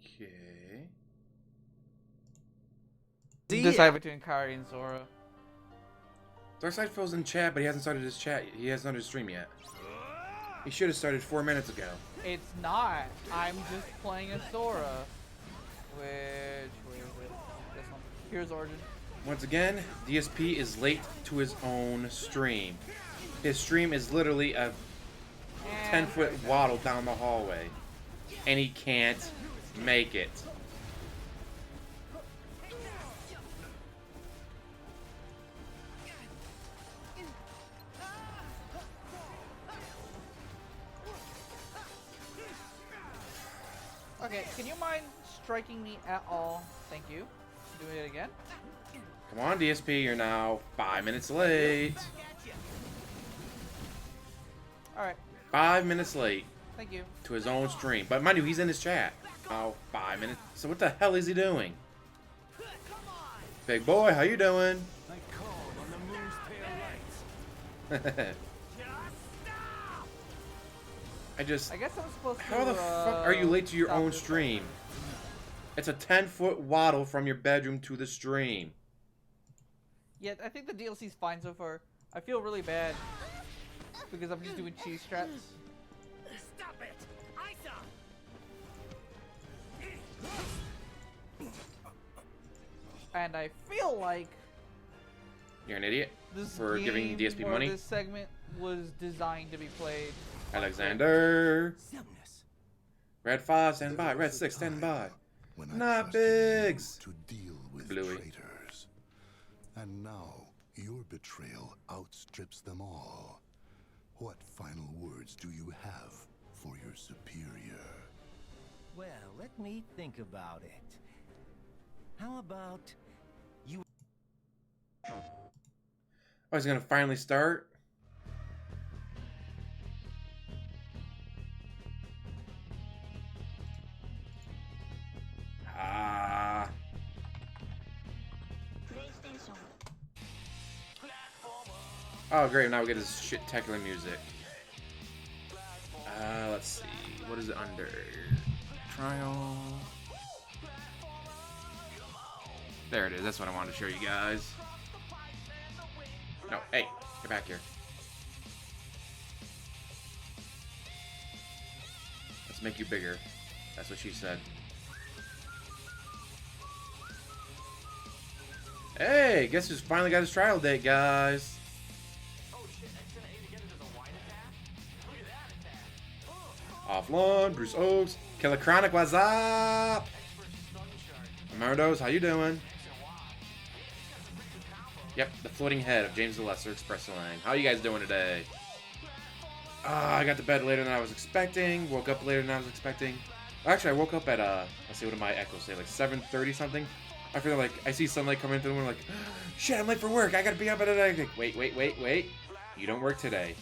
Okay. Decide between Kari and Zora. Darkseid Phil's in chat, but he hasn't started his chat. He hasn't started his stream yet. He should have started 4 minutes ago. It's not. I'm just playing as Zora. Where is it? This one. Here's Origin. Once again, DSP is late to his own stream. His stream is literally a 10-foot waddle down the hallway. And he can't make it. Okay, can you mind striking me at all? Thank you. Doing it again. Come on, DSP, you're now 5 minutes late. Alright. 5 minutes late. Thank you. To his own stream. But mind you, he's in his chat. Oh, 5 minutes. So what the hell is he doing? Big boy, how you doing? I guess I'm supposed to. How the fuck are you late to your own stream? It's a 10-foot waddle from your bedroom to the stream. Yeah, I think the DLC's fine so far. I feel really bad because I'm just doing cheese straps. Stop it! And I feel like you're an idiot this for giving DSP money. This segment was designed to be played. Alexander. Red 5, stand by. Red 6, stand by. Not Biggs. To deal with Bluey. traitors. And now your betrayal outstrips them all. What final words do you have for your superior? Well, let me think about it. How about you? Oh, he's gonna finally start. Ah. Oh, great. Now we get this shit-tacular music. Let's see. What is it under? Trial. There it is. That's what I wanted to show you guys. No, hey. Get back here. Let's make you bigger. That's what she said. Hey, guess who's finally got his trial date, guys? Offline, Bruce Oaks, Killer Chronic, what's up? Murdos, how you doing? Yep, the floating head of James the Lesser Express Line. How you guys doing today? I got to bed later than I was expecting. Woke up later than I was expecting. Actually, I woke up at, let's see, what did my echo say? Like 7:30 something? I feel like I see sunlight coming into the room, like, shit, I'm late for work. I gotta be up at it. Like, wait. You don't work today.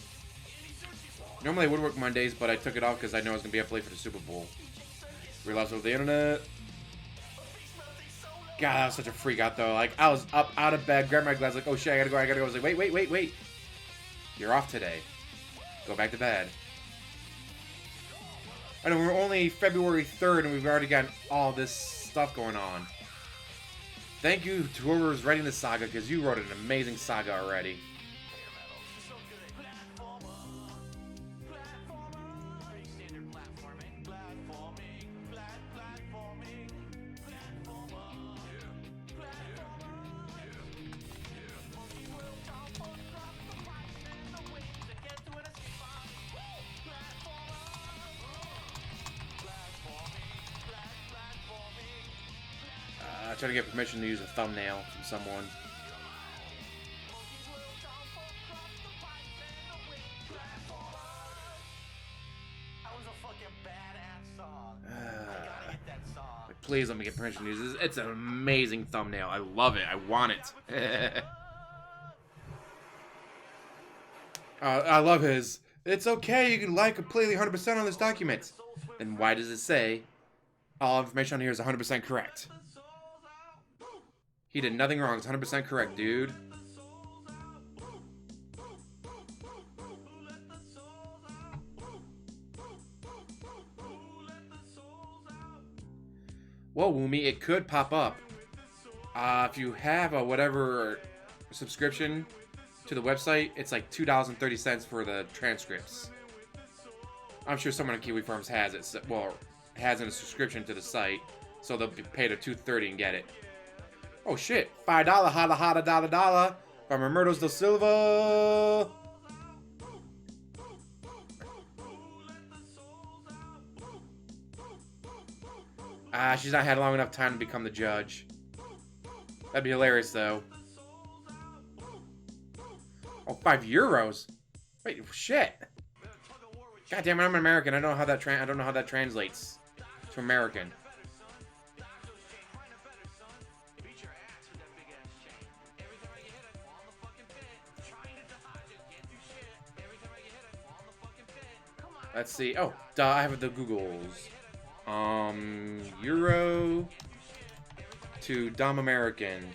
Normally I would work Mondays, but I took it off because I know I was gonna be up late for the Super Bowl. Realized over the internet. God, that was such a freak out though. Like, I was up out of bed, grabbed my glass, like, oh shit, I gotta go. I was like, wait. You're off today. Go back to bed. I know we're only February 3rd and we've already gotten all this stuff going on. Thank you to whoever was writing this saga, because you wrote an amazing saga already. I tried to get permission to use a thumbnail from someone. Like, please let me get permission to use this. It's an amazing thumbnail. I love it. I want it. I love his. It's okay. You can lie completely 100% on this document. And why does it say all information on here is 100% correct? He did nothing wrong. It's 100% correct, dude. Well, Woomy, it could pop up. If you have a whatever subscription to the website, it's like $2.30 for the transcripts. I'm sure someone at Kiwi Farms has it. Well, has a subscription to the site, so they'll be paid a $2.30 and get it. Oh shit! $5 holla holla dollar dollar from Roberto da Silva. She's not had long enough time to become the judge. That'd be hilarious, though. Oh, €5. Wait, shit. God damn it, I'm an American. I don't know how that I don't know how that translates to American. Let's see. Oh, duh, I have the Googles. Euro to dumb American.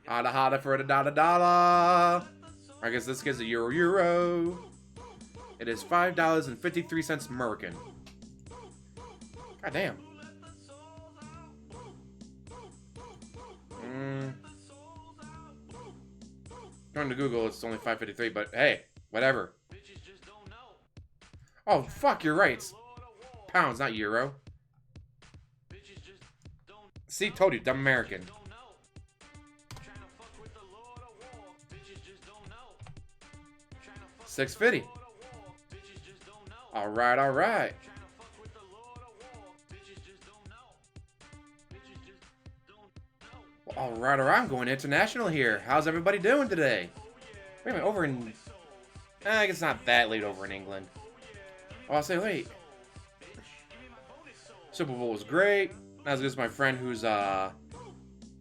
Holla holla for the dollar. I guess this gives a euro. It is $5.53 American. God damn. Going to Google, it's only $5.53, but hey, whatever. Oh, fuck, you're right. It's pounds, not euro. See, told you, dumb American. $6.50. Alright, alright. Well, alright, I'm going international here. How's everybody doing today? Wait a minute, over in... I guess it's not that late over in England. Oh, I'll say, wait. Super Bowl was great. Not as good as my friend who's a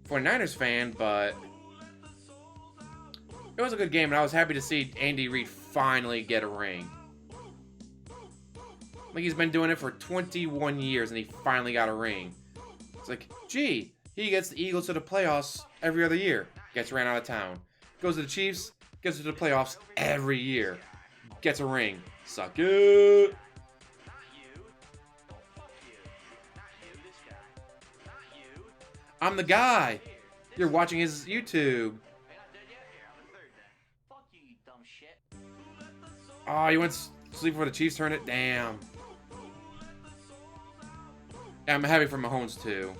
49ers fan, but... it was a good game, and I was happy to see Andy Reid finally get a ring. Like, he's been doing it for 21 years, and he finally got a ring. It's like, gee, he gets the Eagles to the playoffs every other year. Gets ran out of town. Goes to the Chiefs, gets to the playoffs every year. Gets a ring. Suck it. I'm the guy. You're watching his YouTube. Oh, you went to sleep before the Chiefs turned it? Damn. Yeah, I'm happy for Mahomes, too.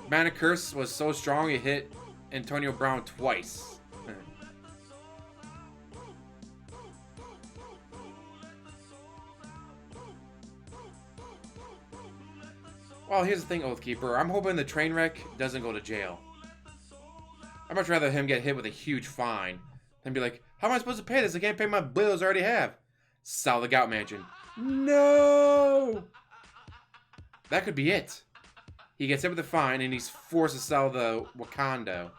Manic Curse was so strong, it hit Antonio Brown twice. Well, here's the thing, Oathkeeper. I'm hoping the train wreck doesn't go to jail. I'd much rather him get hit with a huge fine than be like, how am I supposed to pay this? I can't pay my bills I already have. Sell the Gout Mansion. No! That could be it. He gets hit with a fine and he's forced to sell the Wakanda.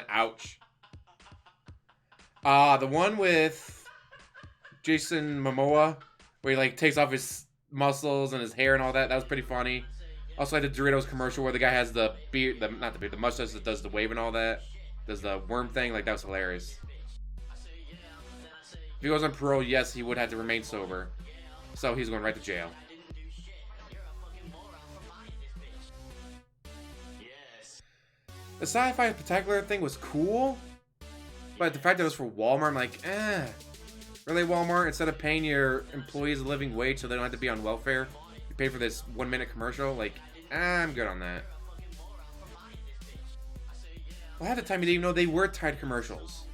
Ouch. The one with Jason Momoa, where he like takes off his muscles and his hair and all that. That was pretty funny. Also, like the Doritos commercial where the guy has the beard, not the beard, the mustache that does the wave and all that, does the worm thing. Like that was hilarious. If he goes on parole, yes, he would have to remain sober. So he's going right to jail. The sci-fi spectacular thing was cool, but the fact that it was for Walmart, I'm like, really, Walmart? Instead of paying your employees a living wage so they don't have to be on welfare, you pay for this 1-minute commercial? Like, I'm good on that. Well, half the time you didn't even know they were Tide commercials.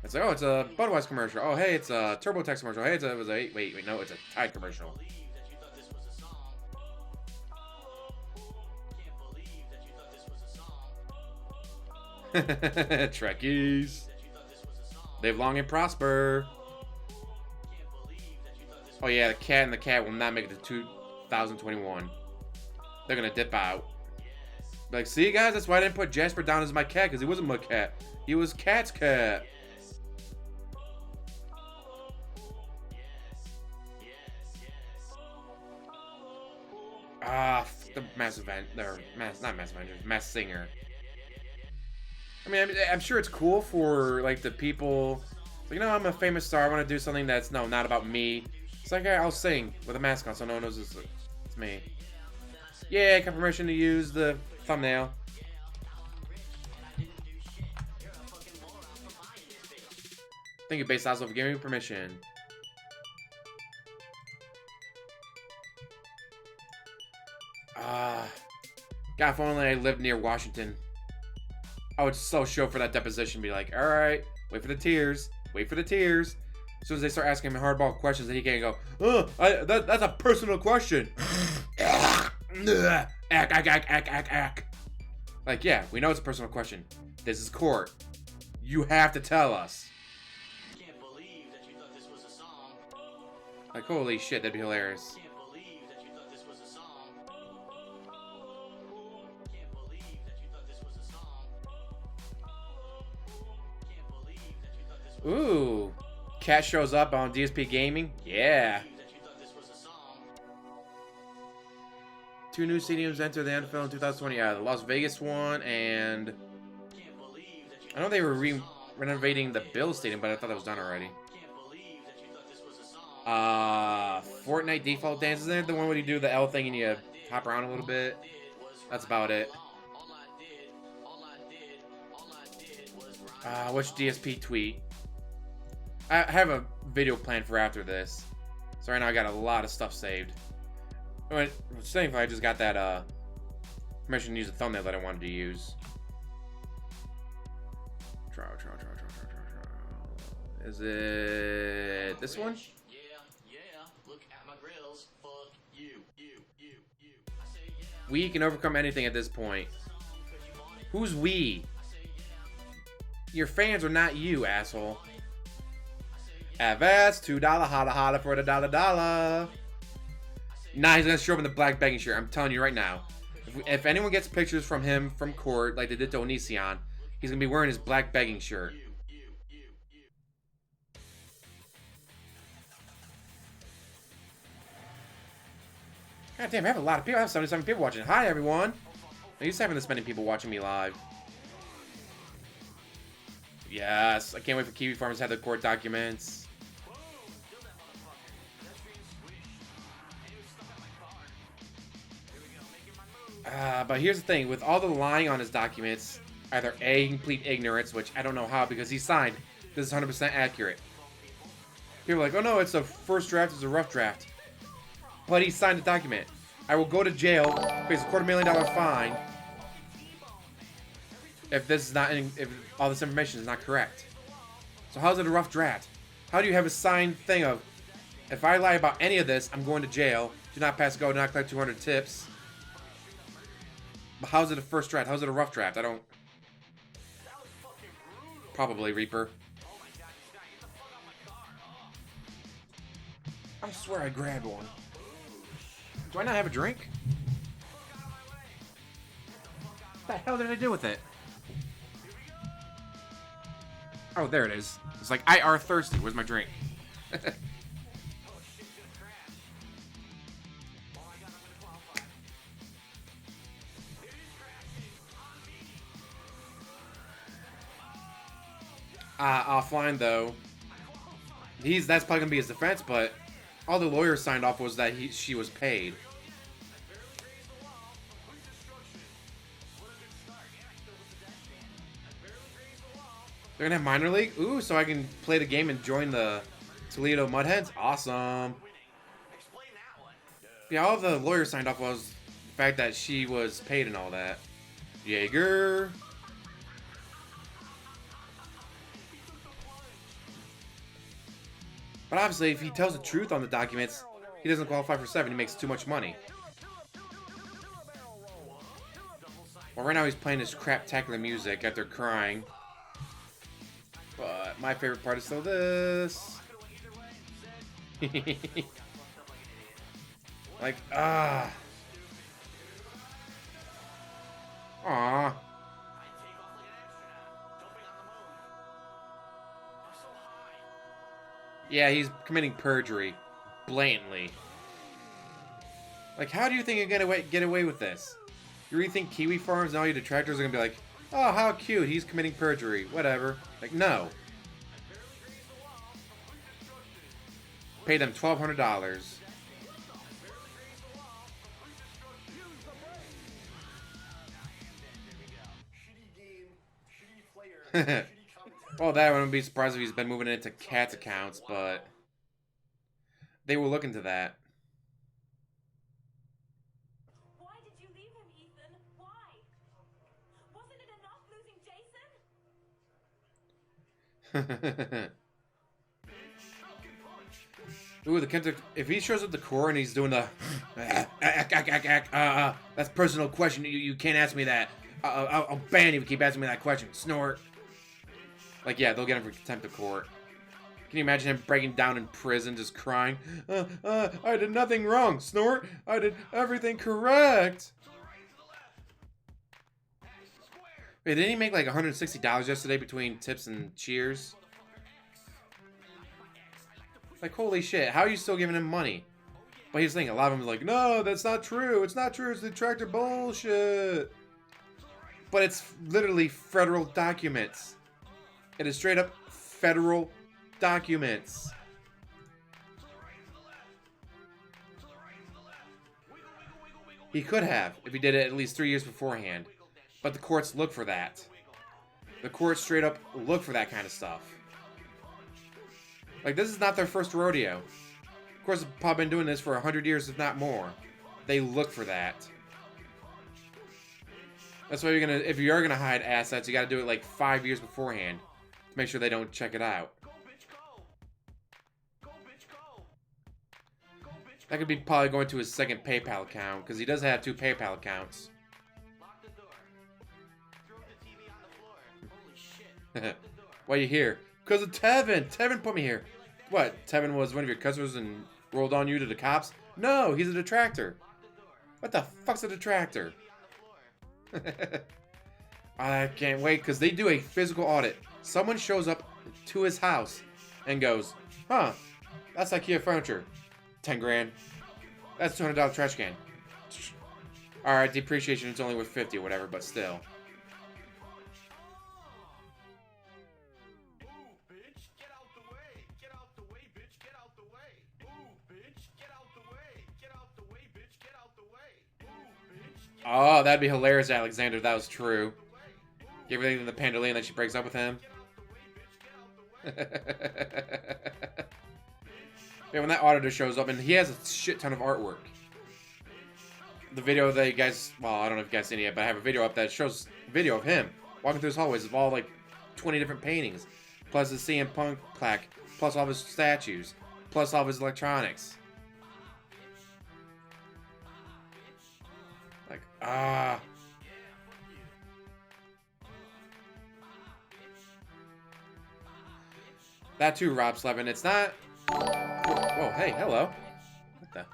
It's like, oh, it's a Budweiser commercial. Oh, hey, it's a TurboTax commercial. Hey, wait, no, it's a Tide commercial. Trekkies. Live long and prosper. Oh yeah, the cat and the cat will not make it to 2021. They're gonna dip out. Like, see guys, that's why I didn't put Jasper down as my cat, because he wasn't my cat. He was Cat's cat. The Mass Event, or not Mass Avenger, Mass Singer. I mean, I'm sure it's cool for like the people. Like, no, I'm a famous star. I want to do something that's not about me. It's like, I'll sing with a mask on, so no one knows it's me. Yeah, I got permission to use the thumbnail. Thank you, Base Oslo, for giving me permission. God, if only I lived near Washington. I would so show for that deposition, be like, alright, wait for the tears. Wait for the tears. As soon as they start asking him hardball questions, then he can't go, that's a personal question. Ack. Like, yeah, we know it's a personal question. This is court. You have to tell us. Can't believe that you thought this was a song. Like, holy shit, that'd be hilarious. Can't believe that you thought this was a song. Can't believe that you thought this was a song. Can't believe that you thought this was Ooh. Cat shows up on DSP Gaming. Yeah. that you thought this was a song. 2 new stadiums enter the NFL in 2020. The Las Vegas one, and Can't believe that you I know they were renovating the Bills Stadium, but I thought that was done already. can't believe that you thought this was a song. Fortnite default dance, isn't it the one where you do the L thing and you hop around a little bit? That's about it. All I did was Which DSP tweet? I have a video planned for after this. So right now I got a lot of stuff saved. Thankfully I just got that permission to use the thumbnail that I wanted to use. Trial. Is it this one? Yeah, look at my grills. Fuck you. I say yeah. We can overcome anything at this point. Who's we? Your fans are not you, asshole. Avast, $2 holla for the $1. Nah, he's gonna show up in the black begging shirt. I'm telling you right now. If anyone gets pictures from him from court, like they did to Onision, he's gonna be wearing his black begging shirt. God damn, I have a lot of people. I have 77 people watching. Hi, everyone. I used to having this many people watching me live. Yes, I can't wait for Kiwi Farmers to have the court documents. But here's the thing. With all the lying on his documents, either A, complete ignorance, which I don't know how because he signed this is 100% accurate. People are like, oh no, it's a first draft, it's a rough draft. But he signed the document. I will go to jail, face a $250,000 fine if this is not if all this information is not correct. So how's it a rough draft? How do you have a signed thing of if I lie about any of this, I'm going to jail. Do not pass go, do not collect 200 tips. But how's it a first draft? How's it a rough draft? I don't. Probably Reaper. I swear I grabbed one. Do I not have a drink? What the hell did I do with it? Oh, there it is. It's like, I are thirsty. Where's my drink? Offline though, that's probably gonna be his defense, but all the lawyers signed off was that she was paid. They're gonna have minor league? Ooh, so I can play the game and join the Toledo Mudheads? Awesome. Yeah, all the lawyers signed off was the fact that she was paid and all that. Jaeger. But obviously, if he tells the truth on the documents, he doesn't qualify for 7. He makes too much money. Well, right now he's playing this craptacular music after crying. But my favorite part is still this. Like, Aww. Yeah, he's committing perjury. Blatantly. Like, how do you think you're gonna get away with this? You really think Kiwi Farms and all your detractors are gonna be like, oh, how cute, he's committing perjury, whatever. Like, no. Pay them $1,200. Well, that wouldn't be surprised if he's been moving into Cat's accounts, but they will look into that. Why did you leave him, Ethan? Why? Wasn't it enough losing Jason? Ooh, the Kent, if he shows up the core and he's doing the that's a personal question. You can't ask me that. I'll ban you if you keep asking me that question. Snort. Like, yeah, they'll get him for contempt of court. Can you imagine him breaking down in prison, just crying? I did nothing wrong, Snort. I did everything correct. Wait, didn't he make like $160 yesterday between tips and cheers? Like, holy shit, how are you still giving him money? But here's the thing, a lot of them are like, no, that's not true. It's not true. It's detractor bullshit. But it's literally federal documents. It is straight up federal documents. He could have, if he did it at least 3 years beforehand. But the courts look for that. The courts straight up look for that kind of stuff. Like, this is not their first rodeo. Of course, they've probably been doing this for 100 years, if not more. They look for that. That's why if you are gonna hide assets, you gotta do it like 5 years beforehand. To make sure they don't check it out. That could be probably going to his second PayPal account, because he does have 2 PayPal accounts. Why are you here? Because of Tevin! Tevin put me here! What, Tevin was one of your customers and rolled on you to the cops? No, he's a detractor! What the fuck's a detractor? I can't wait, because they do a physical audit. Someone shows up to his house and goes, huh, that's IKEA furniture. 10 grand. That's $200 trash can. Alright, depreciation is only worth 50 or whatever, but still. Oh, that'd be hilarious, Alexander, if that was true. Give everything to the Pandalina and then she breaks up with him. Yeah, when that auditor shows up, and he has a shit ton of artwork. The video that you guys, well, I don't know if you guys seen it yet, but I have a video up that shows a video of him walking through his hallways of all like 20 different paintings, plus his CM Punk plaque, plus all of his statues, plus all of his electronics. Like, that too, Rob Slevin. It's not... Whoa, hey, hello. What the...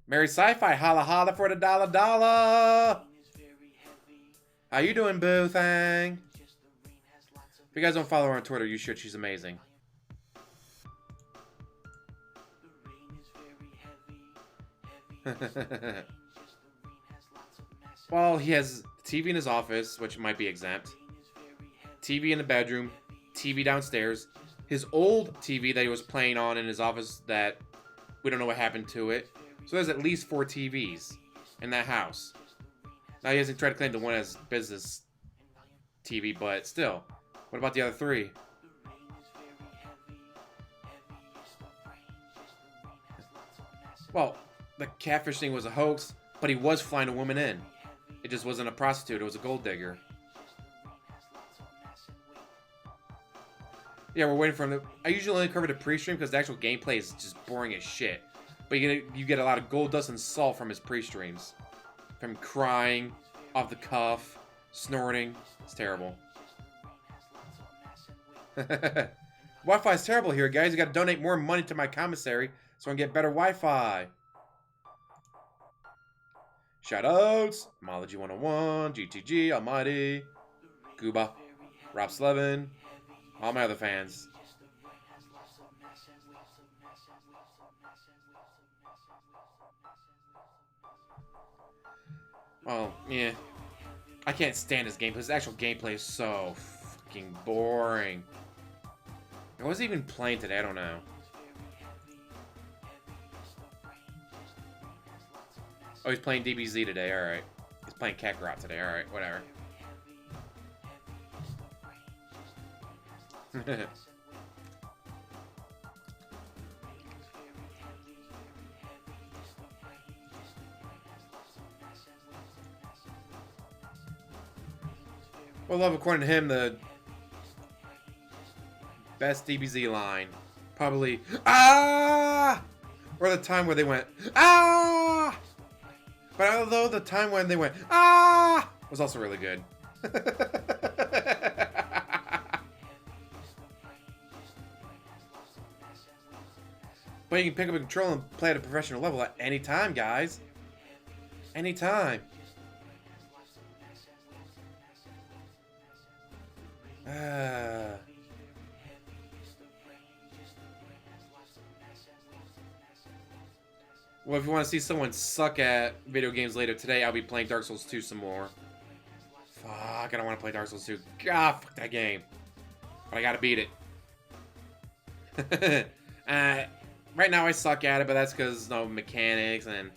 Merry Sci-Fi, holla holla for the dollar dollar! How you doing, boo thing? If you guys don't follow her on Twitter, you should. She's amazing. Well, he has TV in his office, which might be exempt. TV in the bedroom. TV downstairs. His old TV that he was playing on in his office that we don't know what happened to it. So there's at least 4 TVs in that house. Now he hasn't tried to claim the one as business TV, but still. What about the other 3? Well, the catfish thing was a hoax, but he was flying a woman in. It just wasn't a prostitute, it was a gold digger. Yeah, we're waiting for him to... I usually only cover the pre-stream because the actual gameplay is just boring as shit. But you get a lot of gold dust and salt from his pre-streams. From crying, off the cuff, snorting. It's terrible. Wi-Fi is terrible here, guys. You gotta donate more money to my commissary so I can get better Wi-Fi. Shoutouts! Mology 101, GTG, Almighty, Gooba, Rob Slevin, all my other fans. Well, yeah. I can't stand his gameplay. His actual gameplay is so fucking boring. I wasn't even playing today, I don't know. Oh, he's playing DBZ today, alright. He's playing Kakarot today, alright, whatever. Well, love, according to him, the best DBZ line. Probably, ah! Or the time where they went, ah! But although the time when they went, ah! Was also really good. But you can pick up a controller and play at a professional level at any time, guys. Anytime. Well, if you want to see someone suck at video games later today, I'll be playing Dark Souls 2 some more. Fuck, I don't want to play Dark Souls 2. God, fuck that game. But I gotta beat it. Right now I suck at it, but that's because no mechanics, and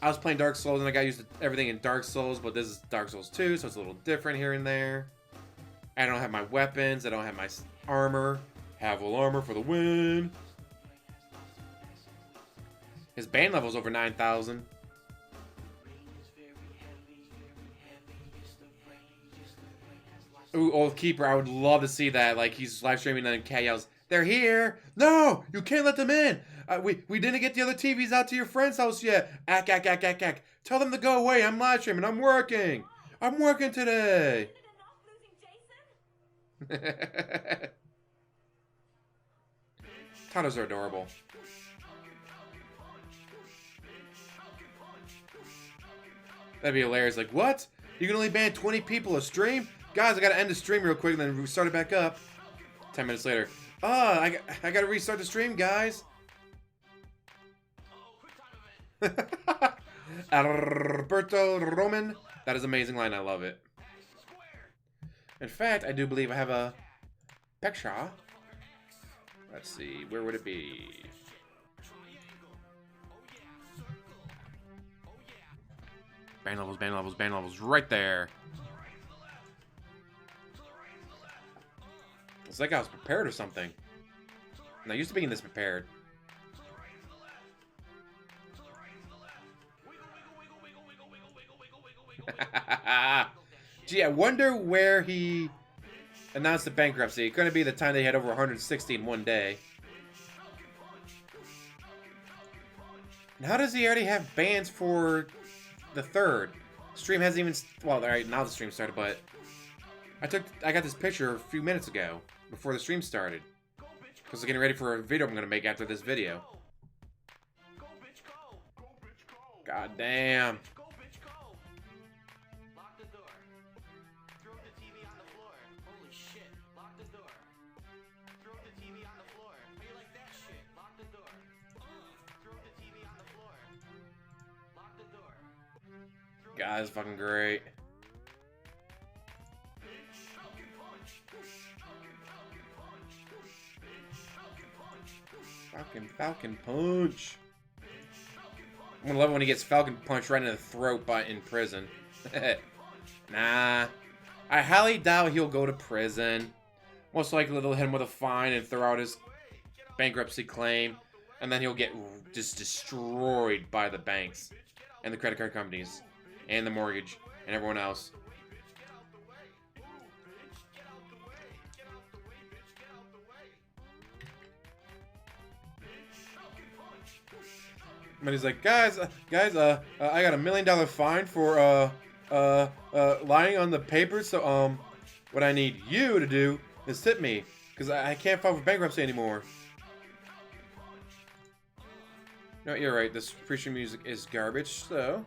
I was playing Dark Souls and I got used to everything in Dark Souls, but this is Dark Souls 2, so it's a little different here and there. I don't have my weapons, I don't have my armor. Havel armor for the win. His band level's over 9,000. Ooh, Old Keeper, I would love to see that. Like, he's live streaming and then Cat yells, "They're here! No! You can't let them in! We didn't get the other TVs out to your friend's house yet! Ack, ack, ack, ack, ack! Tell them to go away! I'm live streaming! I'm working! I'm working today!" Tatas are adorable. That'd be hilarious. Like, what? You can only ban 20 people a stream? Guys, I gotta end the stream real quick and then restart it back up. 10 minutes later. Oh, I gotta restart the stream, guys. Alberto Roman. That is an amazing line. I love it. In fact, I do believe I have a picture. Let's see. Where would it be? Band levels, band levels, band levels. Right there. It's like I was prepared or something. And I used to be this prepared. Gee, I wonder where he announced the bankruptcy. It couldn't be the time they had over 160 in one day. And how does he already have bans for the 3rd? Stream hasn't even... Well, alright, now the stream started, but... I got this picture a few minutes ago, before the stream started. Because I'm getting ready for a video I'm going to make after this video. God damn. God, that's fucking great. Falcon Punch. I'm gonna love it when he gets Falcon Punch right in the throat in prison. Nah. I highly doubt he'll go to prison. Most likely they'll hit him with a fine and throw out his bankruptcy claim. And then he'll get just destroyed by the banks. And the credit card companies. And the mortgage. And everyone else. But he's like, guys, I got $1 million fine for lying on the papers. So what I need you to do is tip me, because I can't file for bankruptcy anymore. No, you're right. This pre-stream music is garbage. So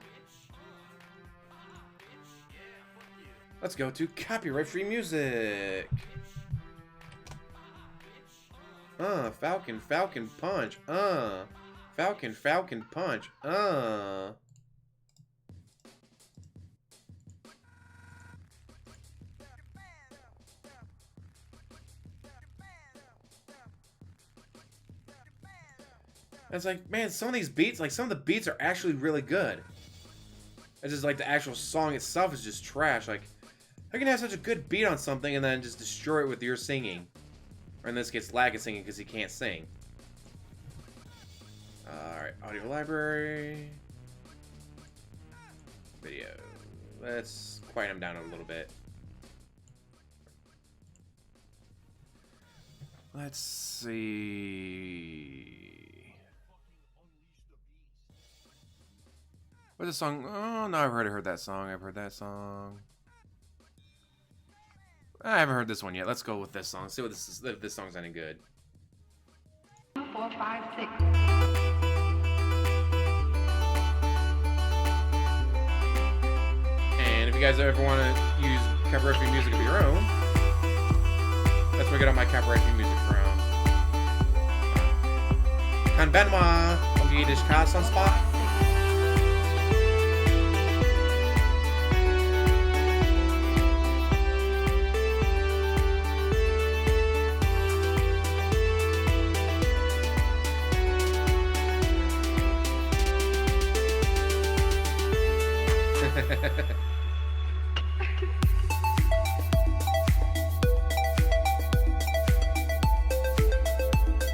let's go to copyright-free music. Falcon Punch. Falcon Punch. And it's like, man, some of these beats, like some of the beats are actually really good. It's just like the actual song itself is just trash. Like, how can you have such a good beat on something and then just destroy it with your singing? Or in this case, lag is singing because he can't sing. Alright, audio library. Video. Let's quiet him down a little bit. Let's see. What's the song? Oh, no, I've already heard that song. I've heard that song. I haven't heard this one yet. Let's go with this song. See what this is, if this song's any good. 2, 4, 5, 6. And if you guys ever want to use copyright-free music of your own, that's where I get all my copyright-free music from. Kan Benoit, om du gir deg sånn spot?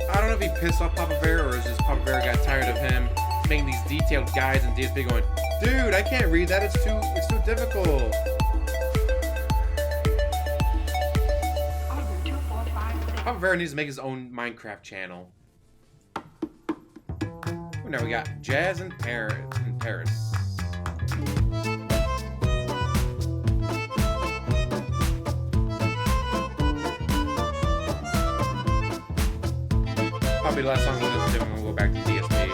I don't know if he pissed off Papa Bear or is just Papa Bear got tired of him making these detailed guides and DSP going, dude, I can't read that. It's too difficult. Over 2, 4, 5, 6. Papa Bear needs to make his own Minecraft channel. Oh, now we got Jazz and Paris. Probably the last song we'll listen to when we go back to DSP.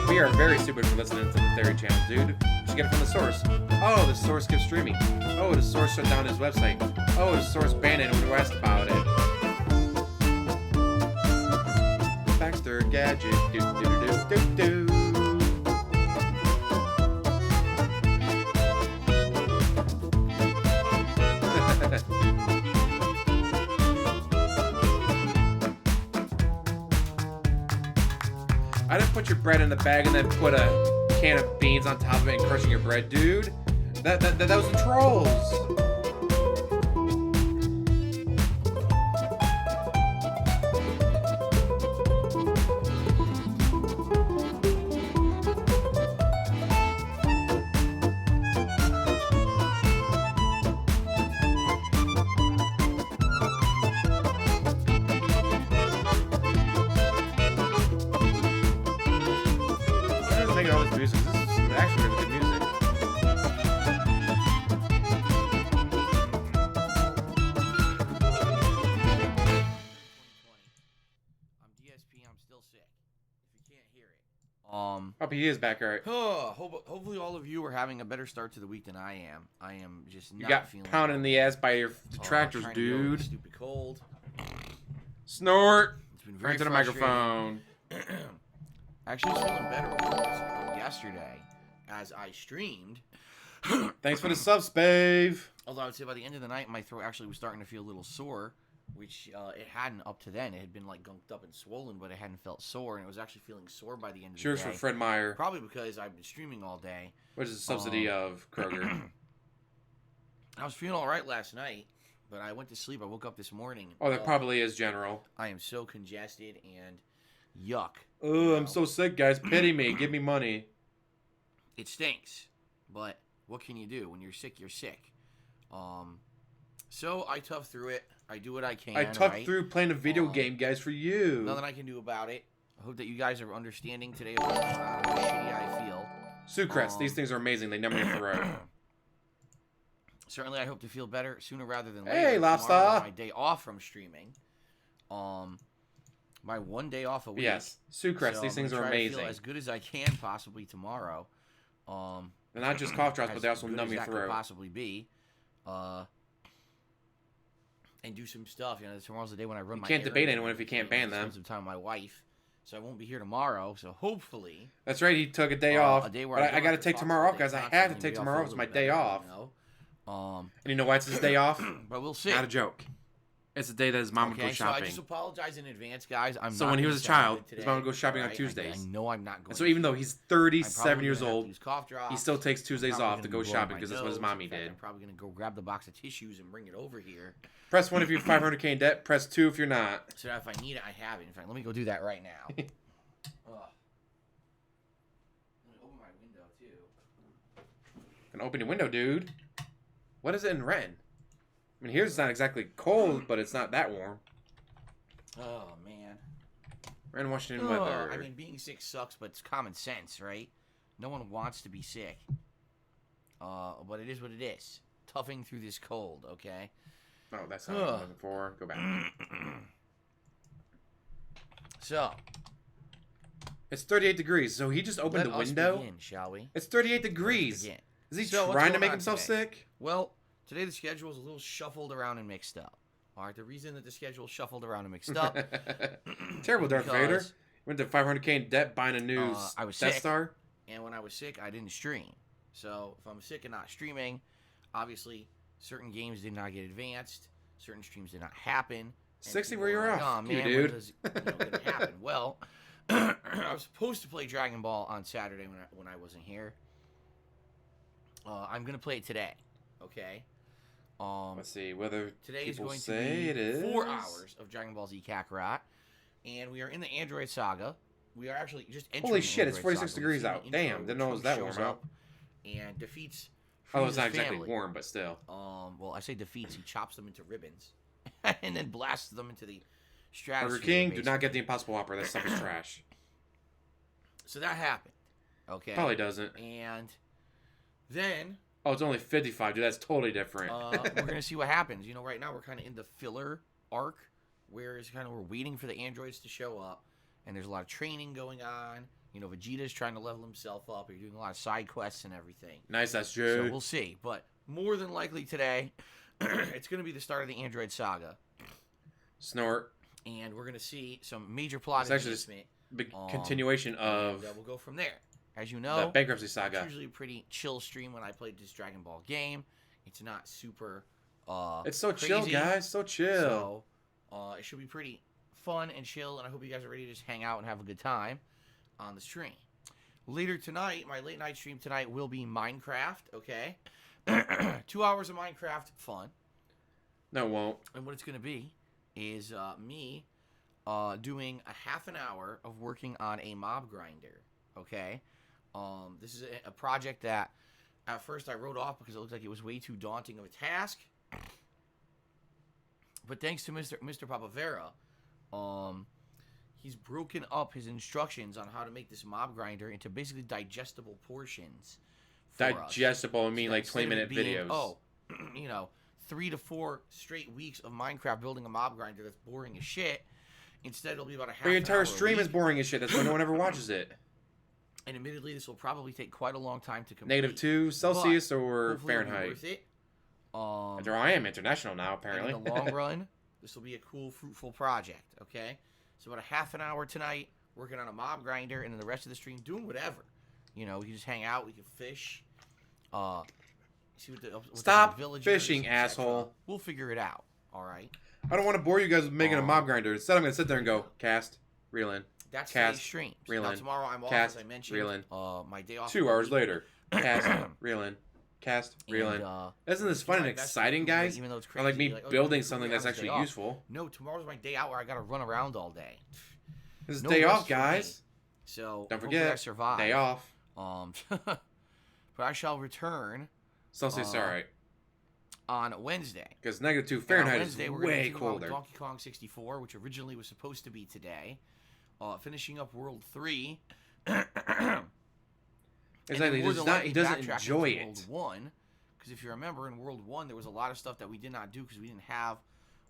We are very stupid for listening to the Theory channel, dude. Just get it from the source. Oh, the source kept streaming. Oh, the source shut down his website. Oh, the source banned it when we asked about it. Baxter Gadget. Do do do do do. I didn't put your bread in the bag and then put a can of beans on top of it and crushing your bread, dude. That was the trolls. Making all this music. This is actually really good music. I'm DSP. I'm still sick. If you can't hear it. Oh, he is back, alright. Hopefully all of you are having a better start to the week than I am. I am just not You got feeling pounded in the ass by your detractors, trying to deal with dude. this stupid cold. Snort. It's been very Right to the frustrating. microphone. Actually, I was feeling better yesterday as I streamed. Thanks for the subs, Spave. Although I would say by the end of the night, my throat actually was starting to feel a little sore, which it hadn't up to then. It had been like gunked up and swollen, but it hadn't felt sore, and it was actually feeling sore by the end of the Cheers day. for Fred Meyer, Probably because I've been streaming all day. which is a subsidy of Kroger. I was feeling all right last night, but I went to sleep. I woke up this morning. Oh, that probably is General. I am so congested and yuck. Oh, I'm so sick, guys. Pity me. Give me money. It stinks, but what can you do? When you're sick, you're sick. So I tough through it. I do what I can. I toughed right? through playing a video game, guys, for you. Nothing I can do about it. I hope that you guys are understanding today of what's going on and how shitty I feel. Sucrets, these things are amazing. They numb your throat. Certainly, I hope to feel better sooner rather than later. Hey, Lobster. Tomorrow is my day off from streaming. My one day off a week. Yes, Sucrets, So these I'm things gonna are try to amazing. feel as good as I can possibly tomorrow. They're not just cough drops, but they also as good numb as your that could throat. possibly be. And do some stuff. You know, tomorrow's the day when I run You my can't debate errands anyone and if you can't everything. ban them. Spend some time with my wife, so I won't be here tomorrow. So hopefully, That's right, he took a day off. a day where But don't I got to have take talk tomorrow all off, day guys. I have constantly, to take maybe I'll tomorrow feel off. It's a my little day better, off. you know? And you know why it's his day off? But we'll see. Not a joke. It's the day that his mom would go Okay, so I shopping. just apologize in advance, guys. So not when he gonna was a sound child, good his today, mom would go shopping on alright? Tuesdays. I know I'm not going And so even though he's 37 years old, old, he still takes Tuesdays off to go shopping because that's what his mommy did. I'm probably gonna go grab the box of tissues and bring it over here. Press 1 if you're 500k in debt. Press 2 if you're not. So that if I need it, I have it. In fact, let me go do that right now. Let me open my window too. Can open your window, dude. What is it in Ren? I mean, here it's not exactly cold, but it's not that warm. Oh man. Ren, Washington weather. I mean, being sick sucks, but it's common sense, right? No one wants to be sick. But it is what it is. Toughing through this cold, okay? Oh, that's not what I'm looking for. Go back. So, It's 38 degrees, so he just opened let the us window? begin, shall we? It's 38 degrees. Begin. Is he So, what's trying to going make on himself today? sick? Well, today the schedule is a little shuffled around and mixed up. All right, the reason that the schedule is shuffled around and mixed up. Terrible, Darth Vader. because, Went to 500k in debt buying a new I was Death sick. Star. And when I was sick, I didn't stream. So if I'm sick and not streaming, obviously certain games did not get advanced, certain streams did not happen. and 60 people where you're were like, off, oh, you man, dude. when does it gonna happen? Well, I was supposed to play Dragon Ball on Saturday when I wasn't here. I'm gonna play it today. Okay. Let's see whether Today is people going to say be it is 4 hours of Dragon Ball Z Kakarot, and we are in the Android Saga. We are actually just entering Holy the shit, it's Android 46 Saga. degrees We see out. the Damn, intro didn't know it was where that Trunks warm shows out. up and defeats Although it's Frieza's not exactly family. warm, but still. Well, I say defeats. He chops them into ribbons, and then blasts them into the stratosphere. Burger King, do basically. not get the Impossible Whopper. That stuff is trash. So that happened. Okay. Probably doesn't. And then Oh, it's only 55, dude. That's totally different. we're gonna see what happens. You know, right now we're kind of in the filler arc, where it's kind of we're waiting for the androids to show up, and there's a lot of training going on. You know, Vegeta's trying to level himself up. You're doing a lot of side quests and everything. Nice, that's So true. we'll see. But more than likely today, it's going to be the start of the Android Saga. Snort. And we're going to see some major plot It's actually just advancement. Big continuation of And we'll go from there. As you the know, Bankruptcy it's Saga. usually a pretty chill stream when I played this Dragon Ball game. It's not super It's so chill, crazy. guys. So chill. So it should be pretty fun and chill, and I hope you guys are ready to just hang out and have a good time on the stream. Later tonight, my late night stream tonight will be Minecraft, okay? 2 hours of Minecraft fun. No, it won't. And what it's going to be is me doing a half an hour of working on a mob grinder, okay? This is a project that at first I wrote off because it looked like it was way too daunting of a task. But thanks to Mr. Papavera, he's broken up his instructions on how to make this mob grinder into basically digestible portions. For us. Digestible, I mean So like instead of 20-minute it being, videos. 3 to 4 straight weeks of Minecraft building a mob grinder that's boring as shit. Instead, it'll be about a half But your an entire hour a stream is week. boring as shit. That's why no one ever watches it. And admittedly, this will probably take quite a long time to complete. -2 Celsius But or hopefully it'll be Fahrenheit. worth it. There I am international now, And apparently. in the long run, this will be a cool, fruitful project, okay? So about a half an hour tonight, working on a mob grinder, and then the rest of the stream doing whatever. You know, we can just hang out, we can fish, see what the Stop villagers, fishing, et cetera. asshole. We'll figure it out, all right? I don't want to bore you guys with making a mob grinder. Instead, I'm going to sit there and go, cast, reel in. That's Cast, today's stream. So reel now in, tomorrow I'm off, cast, as I mentioned. reel in. My day off. 2 hours later, cast, reel in. Cast, reel in. Isn't this fun and exciting, guys? Even though it's Or crazy, like me you're oh, building you something have that's a actually day off. useful. No, tomorrow's my day out where I got to run around all day. This is No day rest off, for me. guys. So Don't hopefully I forget, survive. day off. But I shall return Celsius, alright. on Wednesday. Because -2 And on Fahrenheit Wednesday, is we're gonna way continue on with colder. Donkey Kong 64, which originally was supposed to be today. Finishing up World 3. Exactly, he doesn't enjoy it. World 1, because if you remember, in World 1, there was a lot of stuff that we did not do because we didn't have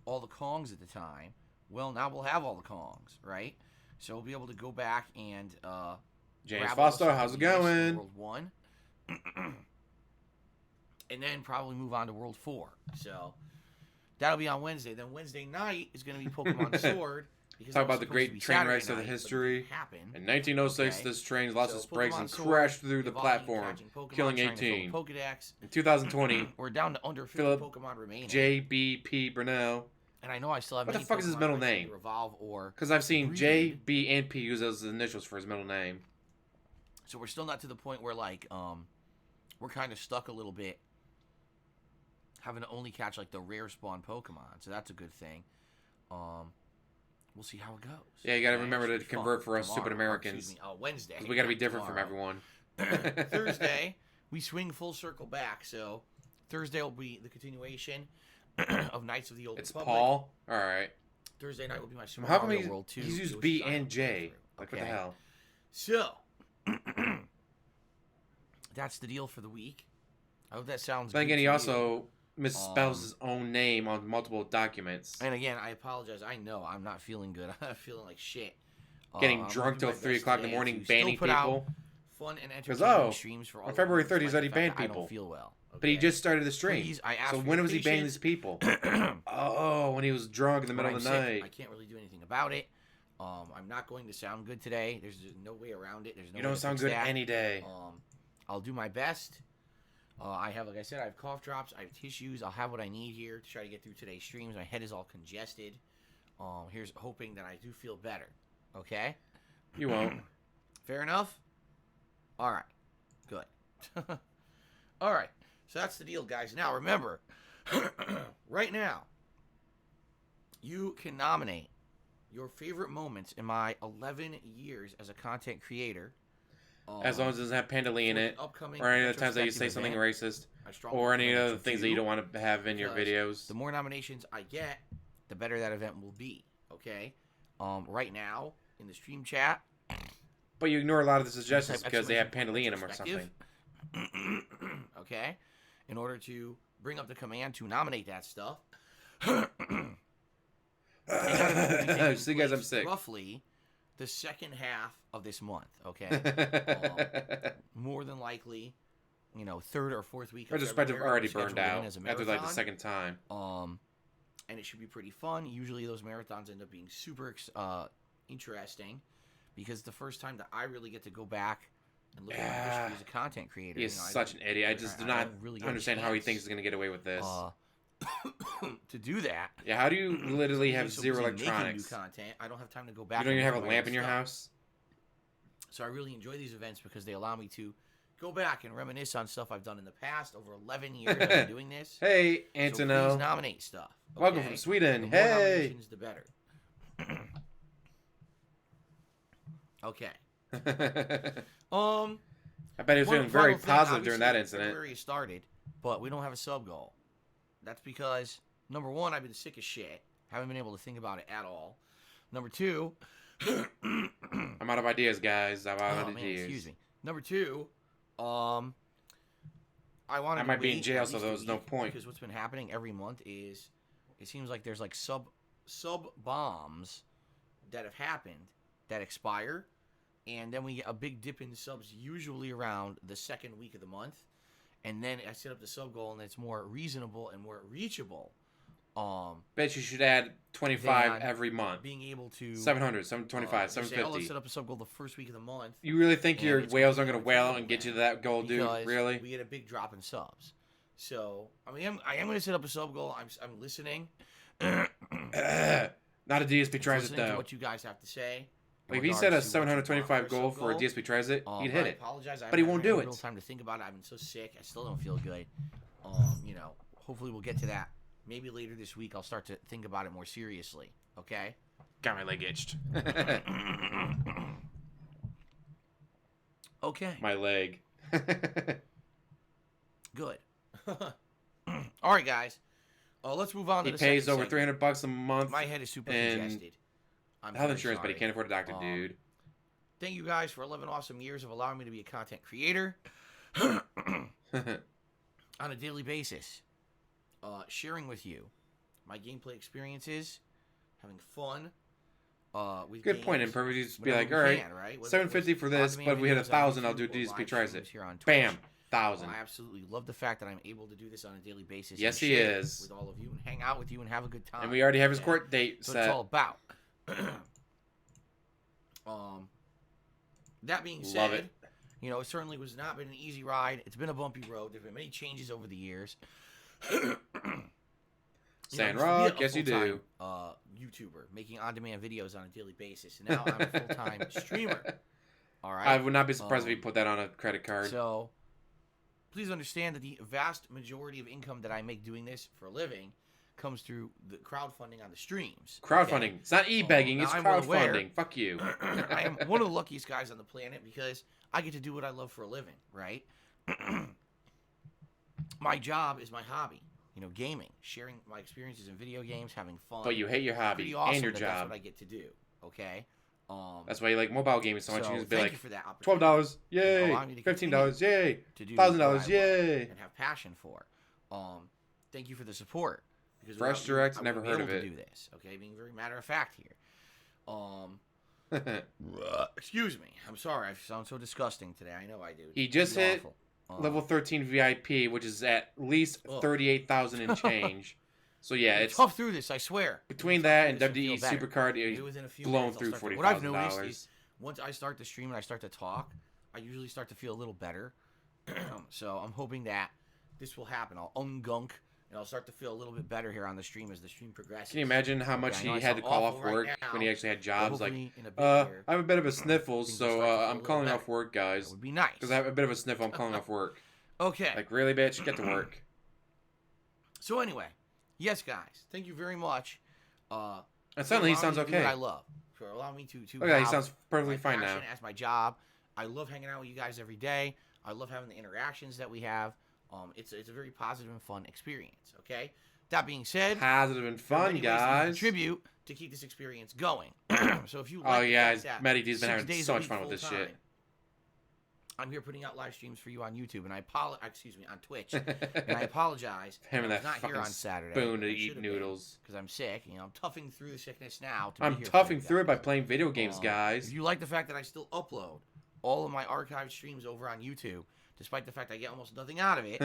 all the Kongs at the time. Well, now we'll have all the Kongs, right? So we'll be able to go back and James grab all the Foster, stuff how's that it we missed in going? World 1. And then probably move on to World 4. So that'll be on Wednesday. Then Wednesday night is going to be Pokemon Sword. Because Talk that was about the supposed to great be train Saturday wrecks of the night, but it history. didn't happen. In 1906, Okay. this train lost its brakes Pokemon and Sword, crashed through the evolving, platform, catching Pokemon, killing trying to fill 18. Pokedex. In 2020, We're down to under 50 Philip Pokemon remaining. J.B.P. Brunel And I know I still have What the many fuck is his Pokemon middle ready name? to Revolve or Because I've seen breed. J, B, and P use those initials for his middle name. So we're still not to the point where like we're kind of stuck a little bit having to only catch like the rare spawn Pokemon. So that's a good thing. We'll see how it goes. Yeah, you got to Okay? remember Should to be fun. convert for us stupid Tomorrow, Americans. Wednesday. 'Cause we got to be not different tomorrow. from everyone. Thursday, we swing full circle back. So Thursday will be the continuation of Knights of the Old It's Republic. Paul. All right. Thursday night will be my Super How come Mario he's World 2. used Yoshi B Island and J? playthrough, Like, what the hell? So, that's the deal for the week. I hope that sounds But good again, to he you. also misspells his own name on multiple documents. And again, I apologize. I know I'm not feeling good. I'm feeling like shit. Getting I'm drunk gonna till do my 3 best o'clock in the today morning, to still banning put out people. fun and 'Cause, entertaining streams for all on of February you, 30th, he's despite already the fact banned that I people. don't feel well. But he okay? just started the stream. Please, I ask So for when your was he banning patience. these people? Oh, when he was drunk in the But middle of the I'm sick. night. I can't really do anything about it. I'm not going to sound good today. There's just no way around it. There's no You way don't to sound fix good that. any day. I'll do my best. I have, like I said, I have cough drops. I have tissues. I'll have what I need here to try to get through today's streams. My head is all congested. Here's hoping that I do feel better. Okay? You won't. Fair enough? All right. Good. All right. So that's the deal, guys. Now, remember, right now, you can nominate your favorite moments in my 11 years as a content creator. As long as it doesn't have Pandali in for the it, upcoming or any of the times that you say retrospective something event. racist, I strongly or any recommend of the things that you don't want to have in your because videos. The more nominations I get, the better that event will be. Okay? Right now, in the stream chat, But you ignore a lot of the type suggestions because they have exclamation Pandali in point them or retrospective. something. Okay? In order to bring up the command to nominate that stuff. See, guys, I'm sick. Roughly the second half of this month, okay? More than likely, third or fourth week of Retrospective February, already we'll schedule burned it in out as a after like the marathon. second time. And it should be pretty fun. Usually those marathons end up being super interesting because the first time that I really get to go back and look at my history as a content creator. He is such an idiot. I just do not understand how he thinks he's going to get away with this. To do that. Yeah, how do you literally have so zero busy making electronics? New content. I don't have time to go back. You don't and even have a look at my lamp in your stuff. house? So I really enjoy these events because they allow me to go back and reminisce on stuff I've done in the past. Over 11 years I've been doing this. Hey, So Antonello. please nominate stuff. Welcome okay? from Sweden. The more Hey. nominations, the better. Okay. I bet he was One feeling very final thing, positive during that obviously, incident. February started, but we don't have a sub goal. That's because, number one, I've been sick as shit. Haven't been able to think about it at all. Number two, I'm out of ideas, guys. I'm out of ideas. excuse me. Number two, I wanted I to might be in wait jail, at so least there a was no week, point. Because what's been happening every month is, it seems like there's like sub bombs that have happened that expire, and then we get a big dip in subs usually around the second week of the month, and then I set up the sub goal and it's more reasonable and more reachable. Bet you should add 25 than every month. Being able to 700, 725, just say, oh, let's 750. set up a sub goal the first week of the month. You really think And your it's whales are completely going to whale out and unfeasible get you to that goal, dude? because Really? we get a big drop in subs. So I am going to set up a sub goal. I'm listening. Not a DSP tries it, listening to though. what you guys have to say. in Like, if he regards set a to what you 725 want goal sub for a DSP tries it, he'd I hit it. apologize. I But he haven't won't had do real it. time to think about it. I've been so sick. I still don't feel good. Hopefully we'll get to that. Maybe later this week I'll start to think about it more seriously. Okay? Got my leg itched. Okay. My leg. Good. All right, guys. Let's move on to He the pays second over segment. $300 a month. My head is super and congested. I'm health very insurance, but he sorry. can't afford a doctor, dude. Thank you guys for 11 awesome years of allowing me to be a content creator on a daily basis. Sharing with you my gameplay experiences, having fun. With Good point, games, Imperfect. You just be whenever like, we all right, can, right? Whether 750 it's for this, on-demand but if we hit videos on 1,000, I'll do YouTube or DSP live tries streams it. here on Twitch. Bam, 1,000. I absolutely love the fact that I'm able to do this on a daily basis. Yes, and he share is. With all of you and hang out with you and have a good time. And we already have his Okay? court date So set. it's all about. That being said, Love it. it certainly was not been an easy ride. It's been a bumpy road. There's been many changes over the years. Sandrock, yes you do. YouTuber making on-demand videos on a daily basis. And now I'm a full-time streamer. All right. I would not be surprised if you put that on a credit card. So please understand that the vast majority of income that I make doing this for a living comes through the crowdfunding on the streams. Crowdfunding. Okay? It's not e-begging, it's now I'm well aware- crowdfunding. Fuck you. I am one of the luckiest guys on the planet because I get to do what I love for a living, right? My job is my hobby. You know, gaming, sharing my experiences in video games, having fun. But you hate your hobby Pretty awesome and your that job. That's what I get to do. Okay. That's why you like mobile gaming so much. So You just be thank like, you for that opportunity. $12, You yay! allow me to $15, yay! to do what I $1,000, love yay! and have passion for. Thank you for the support. Because Fresh without you, Direct, I never wouldn't heard be of able it. to do this. Okay, being very matter of fact here. Excuse me. I'm sorry. I sound so disgusting today. I know I do. He just It's hit awful. Level 13 VIP, which is at least 38,000 and change. So yeah, it's tough through this. I swear. between It's that tough and through this WWE feel better. Supercard, Maybe it's within a few blown minutes, I'll through start to- What I've noticed $40,000. is once I start the stream and I start to talk, I usually start to feel a little better. So I'm hoping that this will happen. I'll ungunk and I'll start to feel a little bit better here on the stream as the stream progresses. Can you imagine how much I know he I had to sound call awful off right work now, when he actually had but jobs? Like, hopefully in a bit I here, have a bit of a sniffle, things will so start to feel a I'm little calling better. off work, That guys. would be nice. Because I have a bit of a sniffle, I'm calling off work. Okay. Like, really, bitch? Get to work. So anyway, yes, guys, thank you very much. And suddenly he for allowing sounds me to do okay. what I love, for allowing me to Look at that, he have sounds perfectly my fine now. passion as my job. I love hanging out with you guys every day. I love having the interactions that we have. It's a very positive and fun experience. Okay. That being said, Positive and there are fun, many ways that you can guys. contribute to keep this experience going. So if you like Oh, the yeah, fact that Matty D's been 6 having days so a much week fun with this full-time, shit. I'm here putting out live streams for you on YouTube, and on Twitch, and I apologize. Him and I was that not here fucking on Saturday. spoon to eat noodles. because I'm sick. You know, I'm toughing through the sickness now. To I'm be here for you toughing through it by guys. playing video games, guys. If you like the fact that I still upload all of my archived streams over on YouTube, despite the fact I get almost nothing out of it,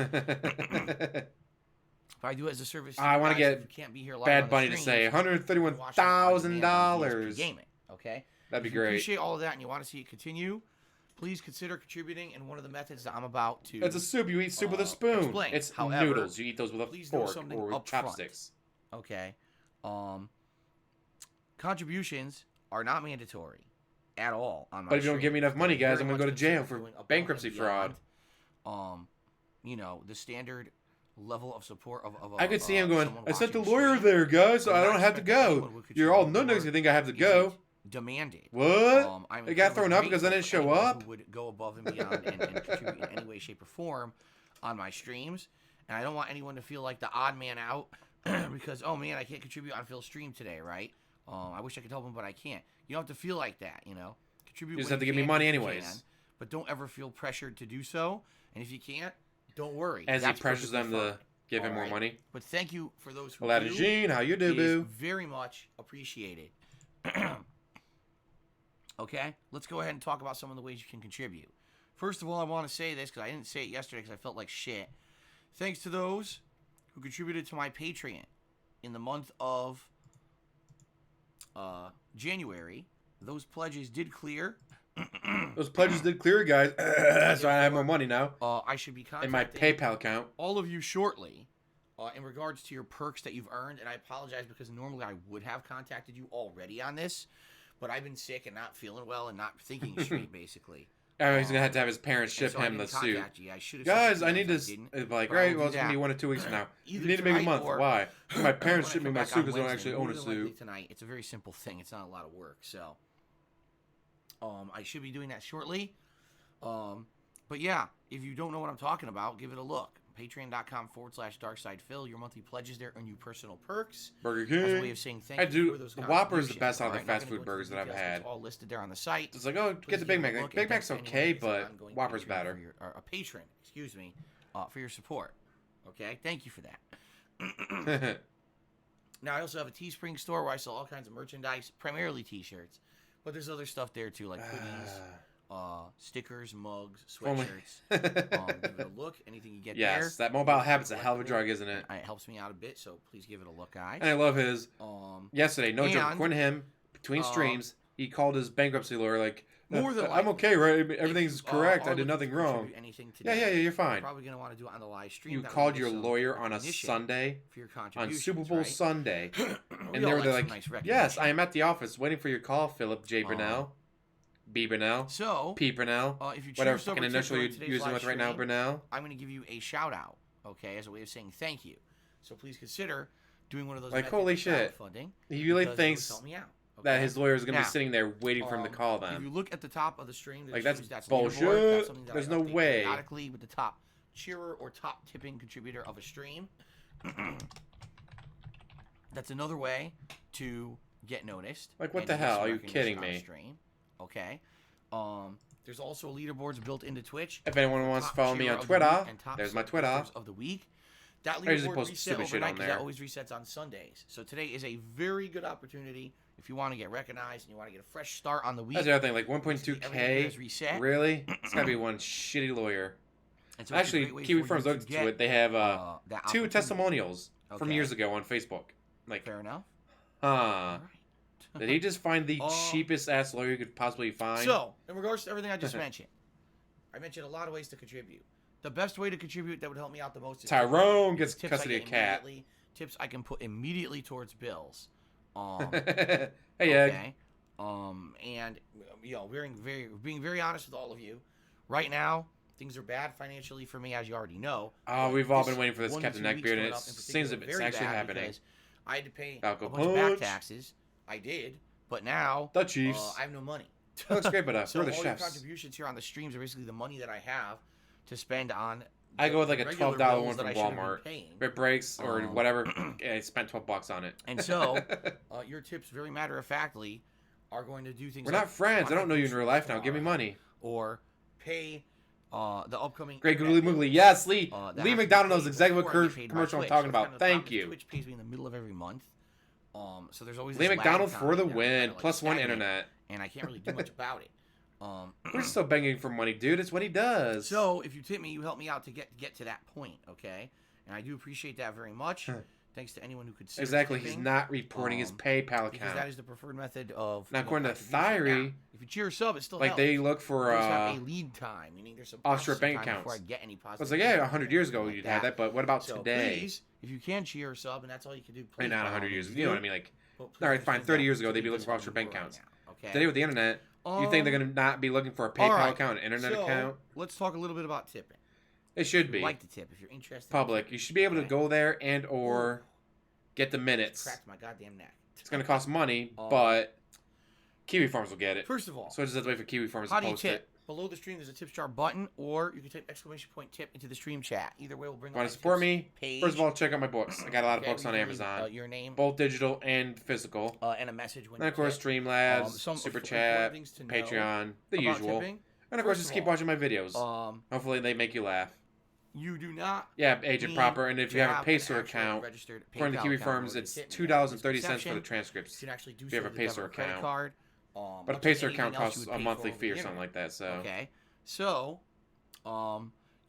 if I do it as a service, to I you want to guys, get if you can't be here live Bad on the Bunny to streams, say you can watch it on demand on DSP $131,000. Gaming, okay? That'd be If you great. appreciate all of that and you want to see it continue, please consider contributing in one of the methods that I'm about to. It's a soup. You eat soup with a spoon. explain. It's However, noodles. You eat those with a please know fork something or with up front. chopsticks. Okay. Contributions are not mandatory at all on my But if you don't give me stream. enough money, They're guys, very I'm gonna go much to jail considered for going above bankruptcy and fraud. beyond, you know, the standard level of support of I could see him going, someone I sent the watching lawyer stream. there, guys, so I'm I not don't have to expecting anyone go. would You're all contribute nunnugs. more You think I have to isn't go? Demanded. What? I'm It got incredibly thrown up because I grateful didn't for show anyone up? Who would go above and beyond and contribute in any way, shape, or form on my streams. And I don't want anyone to feel like the odd man out because, oh man, I can't contribute on Phil's stream today, right? I wish I could help him, but I can't. You don't have to feel like that, you know? Contribute You just when have to give me can, money if you anyways. can, but don't ever feel pressured to do so. And if you can't, don't worry. As he That's pressures them perfectly to fine. give him All more right? money. But thank you for those who Well, that is do. Gene. How you do, It is boo? very much appreciated. Okay, let's go ahead and talk about some of the ways you can contribute. First of all, I want to say this because I didn't say it yesterday because I felt like shit. Thanks to those who contributed to my Patreon in the month of January. Those pledges did clear. Those pledges did clear, guys. So I have more money now I should be in contacting my PayPal account. all of you shortly in regards to your perks that you've earned. And I apologize because normally I would have contacted you already on this. But I've been sick and not feeling well and not thinking straight, basically. Oh, he's gonna have to have his parents And ship so I him the didn't suit. contact you. I should have Guys, sent I it need to you to. if I didn't, It's like, but I will right, do well, it's gonna be that 1 or 2 weeks from now. You either need to make a tonight month. or Why? My when parents I shipped me come my back suit on because they don't Wednesday, actually own a more than likely suit. tonight. It's a very simple thing. It's not a lot of work. So, I should be doing that shortly. But yeah, if you don't know what I'm talking about, give it a look. Patreon.com/DarksidePhil. Your monthly pledges there earn you personal perks. Burger As a way King. of saying thank I you do. for those The Whopper is the contributions. best out of the Alright, not fast gonna food go into burgers the that I've details, had. It's all listed there on the site. It's like, oh, Please get the Big give it a Mac. look, Big and Mac's thanks to okay, anyone who's an but ongoing Whopper's patron better. for your- or a patron, excuse me, for your support. Okay, thank you for that. Now I also have a Teespring store where I sell all kinds of merchandise, primarily T-shirts, but there's other stuff there too, like hoodies, stickers, mugs, Oh my- sweatshirts. Give it a look. Anything you get there. Yes, that mobile habit's a hell of a drug, isn't it? It helps me out a bit, so please give it a look, guys. And I love his. Yesterday, no joke, and, according to him, between streams, he called his bankruptcy lawyer like, More than I'm likely, okay, right? Everything's if you, correct. are I did looking nothing to wrong. contribute anything Yeah, today, you're fine. You're probably going to want to do it on the live stream. You That way called get your some lawyer on a recognition Sunday, for your on contributions, Super Bowl right? Sunday, We and all they're some like, nice yes, recognition. I am at the office waiting for your call, Philip J. Burnell, B. Burnell, So, P. Burnell, if you whatever choose to fucking initial you're today's using live with right now, stream, Burnell. I'm going to give you a shout out, okay, as a way of saying thank you. So please consider doing one of those. Like, methods holy of shit. crowdfunding, He really because thinks those help me out, that okay? his lawyer is going to be Now, sitting there waiting for him to call If them. you look at the top of the stream, Like, there's that's leaderboard. bullshit. That's something that There's I no update way. periodically with the top cheerer or top tipping contributor of a stream. That's another way to get noticed. Like, what and the to get hell? some Are you recognition kidding on a me? Stream. Okay. There's also leaderboards built into Twitch. If anyone wants to Top follow me cheerer on of the week Twitter, and top there's my subscribers Twitter. of the week. That I usually leaderboard post reset stupid shit overnight on because there. that always resets on Sundays. So today is a very good opportunity if you want to get recognized and you want to get a fresh start on the week. That's the other thing, like Everything is 1.2K. reset. Really? It's gotta be one shitty lawyer. And so it's a Actually, great way Kiwi for Firms you looked to into get, it. They have that 2 opportunity. testimonials from Okay. years ago on Facebook. Like, Fair enough. huh? All right. Did he just find the Uh, cheapest ass lawyer you could possibly find? So, in regards to everything I just mentioned, I mentioned a lot of ways to contribute. The best way to contribute that would help me out the most is Tyrone gets tips I custody get of cat. immediately- Tips I can put immediately towards bills. Hey, Egg. Okay. And being very honest with all of you, right now things are bad financially for me, as you already know. Oh, But we've all this been waiting for this 1 to Captain 2 weeks Neckbeard, and coming it up in seems particular, it's very actually bad happening. because I had to pay Falco a bunch of back Punch. taxes. I did, but now The Chiefs. I have no money. Looks great, but So we're the all your chefs. contributions here on the streams are basically the money that I have to spend on. I go with like a regular $12 bills one that from I should have been Walmart. paying. If it breaks or whatever, I spent $12 on it. And so, your tips, very matter of factly, are going to do things. We're like not friends. I buy don't know you in groceries real life now. tomorrow, Give me money. or pay the upcoming. Great internet Googly Moogly. bills, Yes, Lee. that Lee have to be McDonald knows paid exactly what before I get paid by commercial I'm Twitch. talking So about. kind of the problem Thank is you. Twitch pays me in the middle of every month. So there's always Lee this lag McDonald time for the that I'm win. kinda, like, Plus one stagnant, internet. and I can't really do much about it. We're still begging for money, dude. It's what he does. So if you tip me, you help me out to get to that point, okay? And I do appreciate that very much. Thanks to anyone who could considers Exactly. He's tipping, not reporting his PayPal because account. that is the preferred method of. Now, according to contribution. Thyri, Now, if you cheer a sub, it still like helps. they look for There's not a lead time, meaning there's some offshore processing bank time before accounts. I get any I positive. was like, yeah, 100 years ago like you'd had that, but what about So today? please, if you can cheer a sub, and that's all you can do. I Please, mean, not by all 100 years. means You know do. what I mean? Like, But please all right, understand fine. 30 that years ago, they'd be Twitter looking for doesn't offshore really bank work accounts. right now, okay? Today with the internet, you think they're going to not be looking for a All PayPal right, account, an internet so, account? Let's talk a little bit about tipping. It should If be. you'd like to tip, if you're interested. in Public. tipping, You should be able to okay? go there and or get the minutes. Cracked my goddamn neck. It's going to cost money, but Kiwi Farms will get it. First of all, So I just have to wait for Kiwi Farms how to do you post tip? it. Below the stream, there's a tips jar button, or you can type !tip into the stream chat. Either way, will bring up Want my to support tips me? page. First of all, check out my books. I got a lot of Okay, books where on you can leave, Amazon, your name, both digital and physical. and a message when And of you course, tip. Streamlabs, Some Super important Chat, things to know Patreon, the about usual. tipping. And of course, First just of keep all, watching my videos. Hopefully, they make you laugh. You do not. Yeah, Agent need Proper. And if to you have a an Pacer actual account, registered according to PayPal Kiwi account in Farms, order to it's tip me. $2.30 for the Misconception. transcripts. You can actually do if so you have a with debit Pacer or credit account. card. But a much like Pacer anything account else you costs would a pay monthly for fee or over the something like internet. that. So Okay, so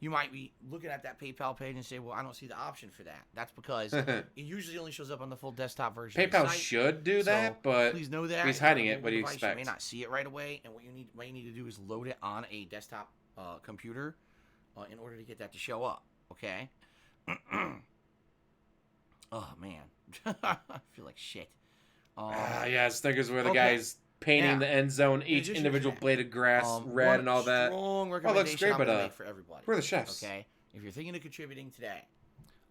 you might be looking at that PayPal page and say, "Well, I don't see the option for that." That's because it usually only shows up on the full desktop version. of the PayPal site. should do So, that, but please know that he's if you're on hiding a it. What do you mobile device, expect? You may not see it right away, and what you need to do is load it on a desktop computer in order to get that to show up. Okay. Oh man, I feel like shit. yeah, stickers where the okay. guy's painting Now, the end zone, in each addition to individual that, blade of grass, red one and all that. Strong looks recommendation great, I'm but, gonna make for everybody. we're the chefs. Okay, if you're thinking of contributing today,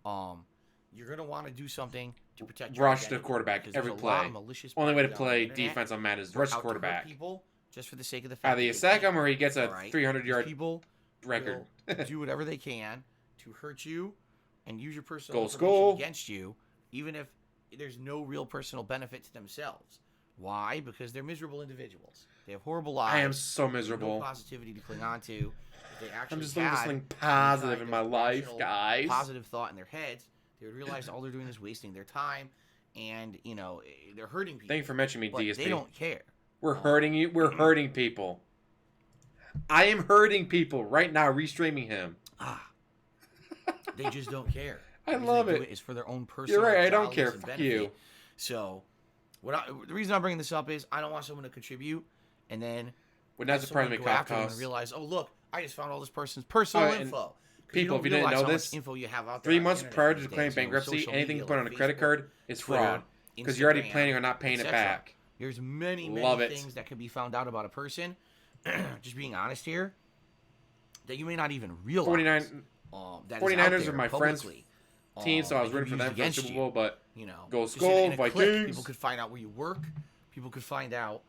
you're gonna want to do something to protect your Rush the identity, quarterback because every there's a lot play. of malicious Only way to parties on the play internet defense on Madden is who are rush the out to hurt quarterback. people just for the sake of the fact Either that you they sack can. him or he gets a All right? 300-yard These people record. will do whatever they can to hurt you and use your personal Goal, information skull. against you, even if there's no real personal benefit to themselves. Why? Because they're miserable individuals. They have horrible lives. I am so They have miserable. No positivity to cling on to. If they actually I'm just had looking for something any positive kind in my of life, rational, guys. Positive thought in their heads, they would realize all they're doing is wasting their time, and they're hurting people. Thank you for mentioning me, but DSP. they don't care. We're hurting you. We're hurting people. I am hurting people right now, restreaming him. They just don't care. I The reason love they do it. is for their own personal. You're right. I don't jollies care. and Fuck benefit. you. So, The reason I'm bringing this up is I don't want someone to contribute and then Would not surprise me. go after them and Cost. realize, oh look, I just found all this person's personal and info. 'Cause people, if you didn't realize know how this, much info you have out there 3 on the months internet prior these to days, declaring you know, bankruptcy, social anything you media put on a like credit Facebook, card is Twitter, fraud because you're already Instagram, planning on not paying it etc. back. There's many Love it. things that can be found out about a person. Just being honest here, that you may not even realize. 49 that 49ers is out are my there friend's publicly, team, so I was that rooting can for be them used for the against Super you. Bowl, but You know, Go just Skull, in a click, Vikings. people could find out where you work. People could find out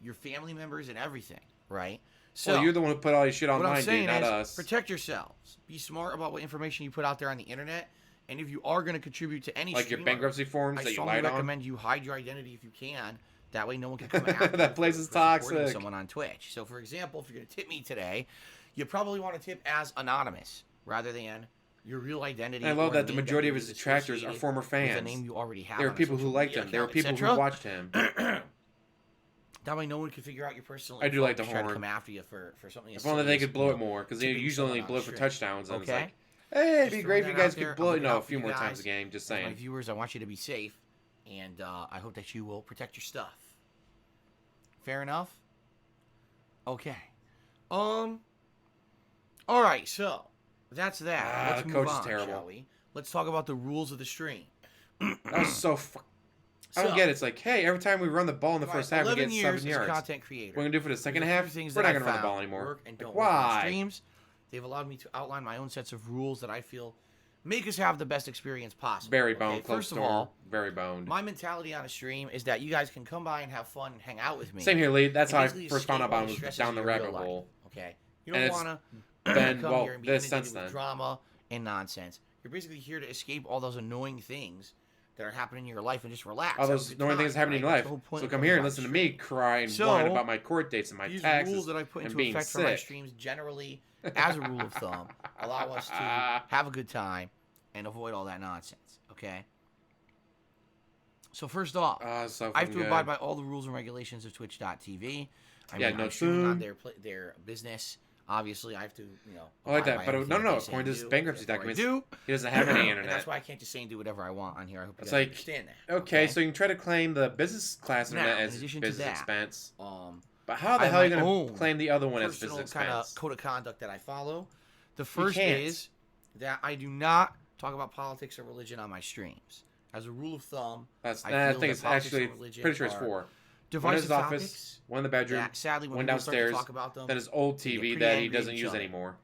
your family members and everything, right? So well, you're the one who put all your shit what I'm online, saying dude, not is us. protect yourselves. Be smart about what information you put out there on the internet. And if you are going to contribute to any Like your streamer, bankruptcy forms I that you strongly lied on. recommend you hide your identity if you can. That way, no one can come after you That place for is supporting toxic. someone on Twitch. So, for example, if you're going to tip me today, you probably want to tip as anonymous rather than your real identity. And I love or a that the name majority of you his use detractors are associated former with fans. a name you already have. There were on a people who social liked media him. There were account, people who etc. watched him. That way, no one can figure out your personal. I do info like the and try to horn. come after you for something. If as only silly they as, could blow you it know, more, because they tipping usually only someone on blow a for stream. touchdowns. And Okay. it's like, hey, it'd Just be throwing great if that you guys out there. could I'm blow it. looking No, a out for few you more times guys. a game. Just As my saying. viewers, I want you to be safe, and I hope that you will protect your stuff. Fair enough. Okay. All right. So that's that. Let's the move coach is on, terrible. shall we? Let's talk about the rules of the stream. That was so. I don't get it. It's like, hey, every time we run the ball in the first half, we 11 get years 7 as a yards. content creator. We're gonna do it for the second There's a half. few things We're that not I gonna run the found ball anymore. work and don't Like, work on why? streams. They've allowed me to outline my own sets of rules that I feel make us have the best experience possible. Very okay? boned. Close First of door. all, Very boned. my mentality on a stream is that you guys can come by and have fun and hang out with me. Same here, Lee. That's and how I basically first found out escape all about the him. Was stresses down of the your real rabbit life, hole. Okay. You And don't it's want to been, come well, here and be this inundated since with then. drama and nonsense. You're basically here to escape all those annoying things that are happening in your life and just relax. All have a those good annoying time, things happening in right? your That's the life. whole point So of come coming here and by listen to the me stream. cry and So, whine about my court dates and my These taxes rules that I put and into being effect for my sick. streams generally, as a rule of thumb, allow us to have a good time and avoid all that nonsense. Okay. So first off, So I have to fucking abide good. by all the rules and regulations of Twitch.tv. Yeah, no I'm streaming on spoon. their business. Obviously, I have to, I like abide that, by but everything no, that no. they say According to and his do, bankruptcy therefore I documents, do. he doesn't have any And internet. that's why I can't just say and do whatever I want on here. I hope you It's guys like, understand that. Okay, so you can try to claim the business class Now, internet in as addition to business that, expense. um, But how the I have hell are you my going to own claim the other one as personal business kind of expense? code of conduct that I follow. The first can't. is that I do not talk about politics or religion on my streams. As a rule of thumb, That's, I I feel think that it's politics actually and religion pretty sure it's are 4. One in divisive his office, topics one in the bedroom, that sadly when one people start to downstairs, talk about them, then his old they get TV pretty that he angry at doesn't each use other. anymore.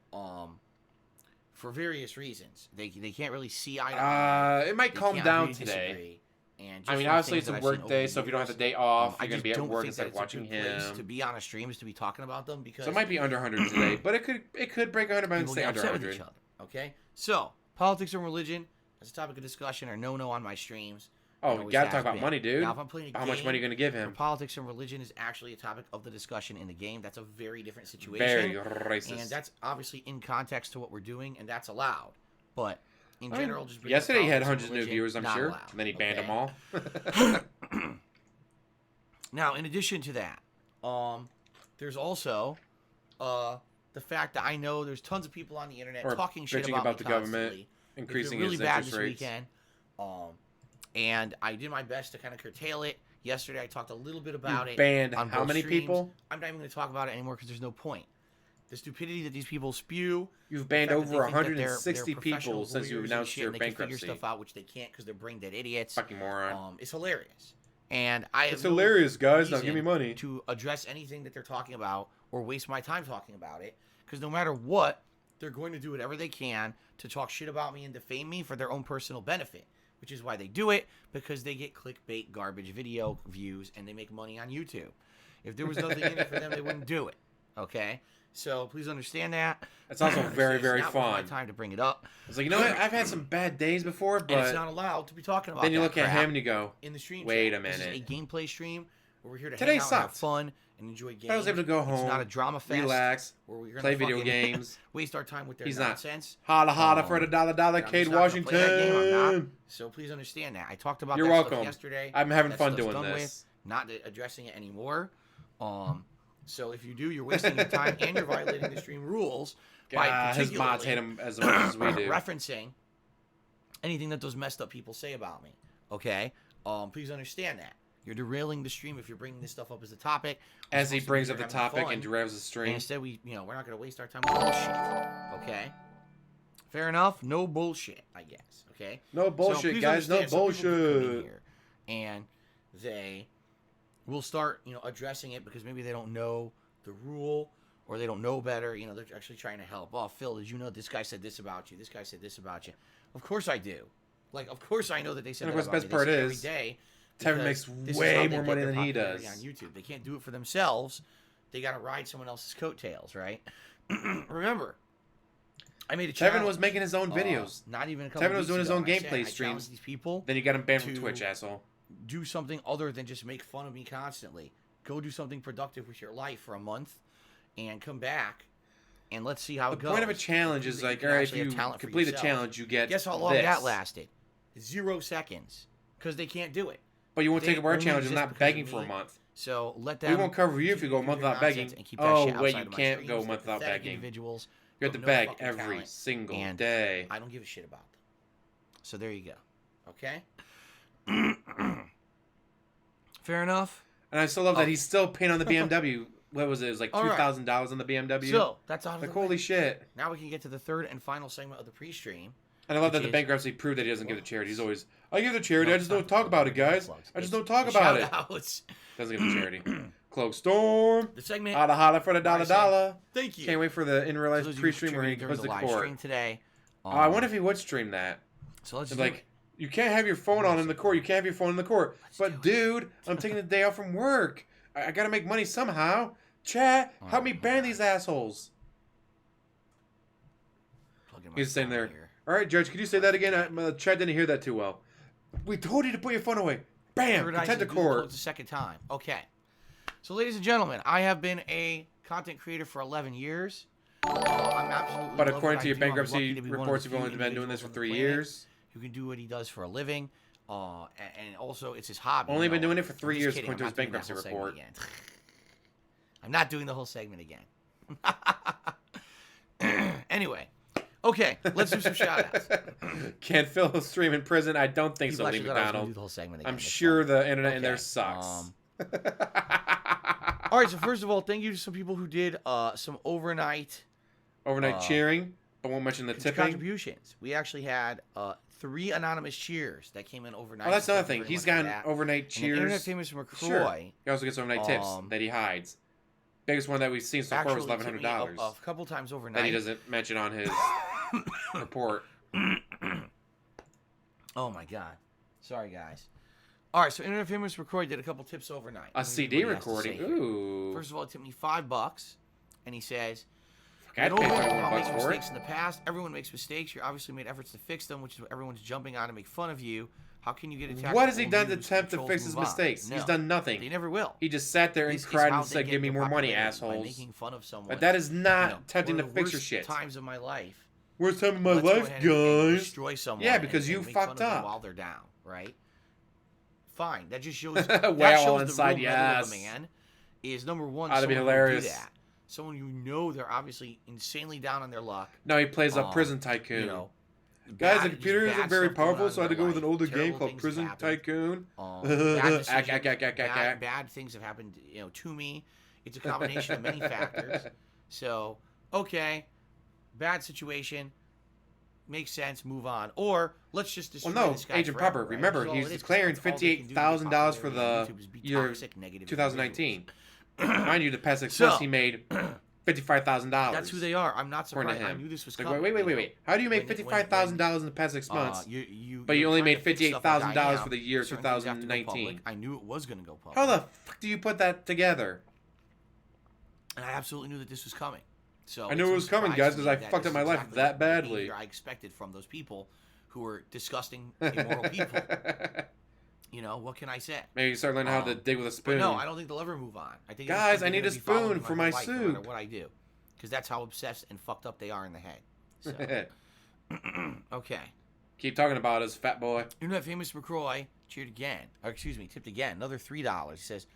For various reasons. They can't really see eye to eye. It might They calm can't down agree to today. disagree. And just I mean, from obviously things it's a that I've work seen over day, the so if you don't have years, the day off, I you're going to just be at don't work think instead that of it's a watching good place him. to be on a stream is to be talking about them because So it might be under 100 today, but it could break 100 and people stay get under upset with 100. each other. Okay, so politics and religion as a topic of discussion are no on my streams. Oh, and we always got to has talk about been. money, dude. Now, if I'm playing a How much game money are you going to give where him? politics and religion is actually a topic of the discussion in the game, that's a very different situation. Very racist. And that's obviously in context to what we're doing, and that's allowed. But in I mean, general, just bringing yesterday he had politics and hundreds of new religion, viewers, I'm not sure. allowed, And then he banned okay? them all. Now, in addition to that, there's also the fact that I know there's tons of people on the internet Or talking shit bitching about, about me the government constantly. increasing It's been really his bad interest this rates. weekend. And I did my best to kind of curtail it. Yesterday, I talked a little bit about it. Banned on how both many streams. people? I'm not even going to talk about it anymore because there's no point. The stupidity that these people spew. You've banned the fact that over they think that 160 they're professional people since you lawyers and announced shit, your and they can bankruptcy. figure stuff out, which they can't because they're brain dead idiots. Fucking moron. It's hilarious. And I have It's no hilarious, guys. Now reason give me money. to address anything that they're talking about or waste my time talking about it because no matter what, they're going to do whatever they can to talk shit about me and defame me for their own personal benefit, which is why they do it, because they get clickbait garbage video views and they make money on YouTube. If there was nothing in it for them, they wouldn't do it. Okay? So please understand that. It's also very, very It's not worth my fun. time to bring it up. It's like, you know what? I've had some bad days before, And it's but not allowed to be talking about then you that look at crap him and you go, in the stream wait chat. a This is minute. a gameplay stream where we're here to Today hang out and have sucked. fun and enjoy games. I was able to go It's home, not a drama fest. relax, where we're gonna play video fucking games. waste our time with their He's not nonsense. holla holla for the dollar, And I'm Cade just not gonna play that game, I'm not. Washington. So please understand that. I talked about You're that welcome. stuff yesterday. I'm having That fun stuff's doing done this. with, not addressing it anymore. So if you do, you're wasting your time and you're violating the stream rules by God, his mods hate particularly him as much as we do. referencing anything that those messed up people say about me. Okay? Please understand that. You're derailing the stream if you're bringing this stuff up as a topic. As he brings up the topic and derails the stream. And instead, we're not going to waste our time with bullshit. Okay? Fair enough. No bullshit, I guess. Okay? No bullshit, guys. No bullshit. And they will start, addressing it because maybe they don't know the rule or they don't know better. They're actually trying to help. Oh, Phil, did you know this guy said this about you? This guy said this about you. Of course I do. Like, of course I know that they said that about me. And of course, the best part is, every day. Tevin makes way more money than he does. On YouTube. They can't do it for themselves. They got to ride someone else's coattails, right? Remember, I made a challenge. Tevin was making his own videos. Not even a couple Tevin was doing his own gameplay streams. streams. These people then you got him banned from Twitch, asshole. Do something other than just make fun of me constantly. Go do something productive with your life for a month and come back and let's see how it goes. The point of a challenge is like, all right, if you complete a challenge, you get Guess how long that lasted? 0 seconds. Because they can't do it. But you won't take up our challenge. I'm not begging for a month. So let them. We won't cover you if you go a month without begging. Oh, wait, you can't go a month without begging. You have to beg every single day. I don't give a shit about them. So there you go. Okay? Fair enough. And I still love that he's still paying on the BMW. What was it? It was like $2,000 on the BMW. So that's out of like, holy shit. Now we can get to the third and final segment of the pre-stream. And I love that the bankruptcy proved that he doesn't give the charity. He's always, I give the charity, I just don't talk about it, guys. I just don't talk about it. Doesn't give the charity. Cloak Storm. The segment. Holla holla for the dollar. Thank you. Can't wait for the in real life pre-stream where he goes to court. Today. I wonder if he would stream that. So let's like, you can't have your phone on in the court. You can't have your phone in the court. But dude, I'm taking the day off from work. I gotta make money somehow. Chat, help me ban these assholes. He's sitting there. All right, Judge, could you say that again? Chat didn't hear that too well. We told you to put your phone away. Bam! Content to court. The second time. Okay. So, ladies and gentlemen, I have been a content creator for 11 years. I'm absolutely. But according to your bankruptcy reports, you've only been doing this for 3 years. Who can do what he does for a living, and also it's his hobby. Only been doing it for 3 years, according to his bankruptcy report. I'm not doing the whole segment again. Anyway. Okay, let's do some shout-outs. Can't fill a stream in prison? I don't think so, Lee McDonald. I'm sure the internet in there sucks. All right, so first of all, thank you to some people who did some overnight cheering, but won't mention the tipping. Contributions. We actually had 3 anonymous cheers that came in overnight. Oh, that's another thing. He's gotten overnight cheers. Internet famous McCroy. Sure. He also gets overnight tips that he hides. Biggest one that we've seen so far was $1,100. A couple times overnight. That he doesn't mention on his report. Oh my god. Sorry, guys. All right, so Internet Famous McCroy did a couple tips overnight. A CD recording. Ooh. First of all, it tipped me $5, and he says, I'd pay $21 for mistakes in the past. Everyone makes mistakes. You obviously made efforts to fix them, which is what everyone's jumping on to make fun of you. How can you get attacked? What has he done to attempt to fix his mistakes? No. He's done nothing. They never will. He just sat there and cried and said, "Give me more money, assholes." By making fun of someone. But that is not attempting to fix your shit. Times of my life. Worst time of my life, guys. Destroy someone. Yeah, because you fucked up while they're down, right? Fine. That just shows. Well, inside, the real yes. Of a man is number one. That'd be hilarious. Do that. Someone you know they're obviously insanely down on their luck. No, he plays a prison tycoon. Guys, the computer isn't very powerful, so I had to go with an older game called Prison Tycoon. Bad things have happened, to me. It's a combination of many factors. So, okay, bad situation, makes sense, move on. Or let's just destroy this guy Agent forever, Pepper. Remember, he's declaring $58,000 for the year 2019. Mind you, the past 6 months he made $55,000. That's who they are. I'm not surprised. I knew this was coming. Wait. How do you make $55,000 in the past 6 months? But you only made $58,000 for the year 2019. I knew it was going to go public. How the fuck do you put that together? And I absolutely knew that this was coming. So I knew it was coming, guys, because I fucked up my life that badly. I expected from those people who were disgusting, immoral people. What can I say? Maybe you start learning how to dig with a spoon. No, I don't think they'll ever move on. I think guys, I need a spoon for my soup. No matter what I do, because that's how obsessed and fucked up they are in the head. So, okay. Keep talking about us, fat boy. Internet famous McCroy cheered again. Tipped again. Another $3. He says,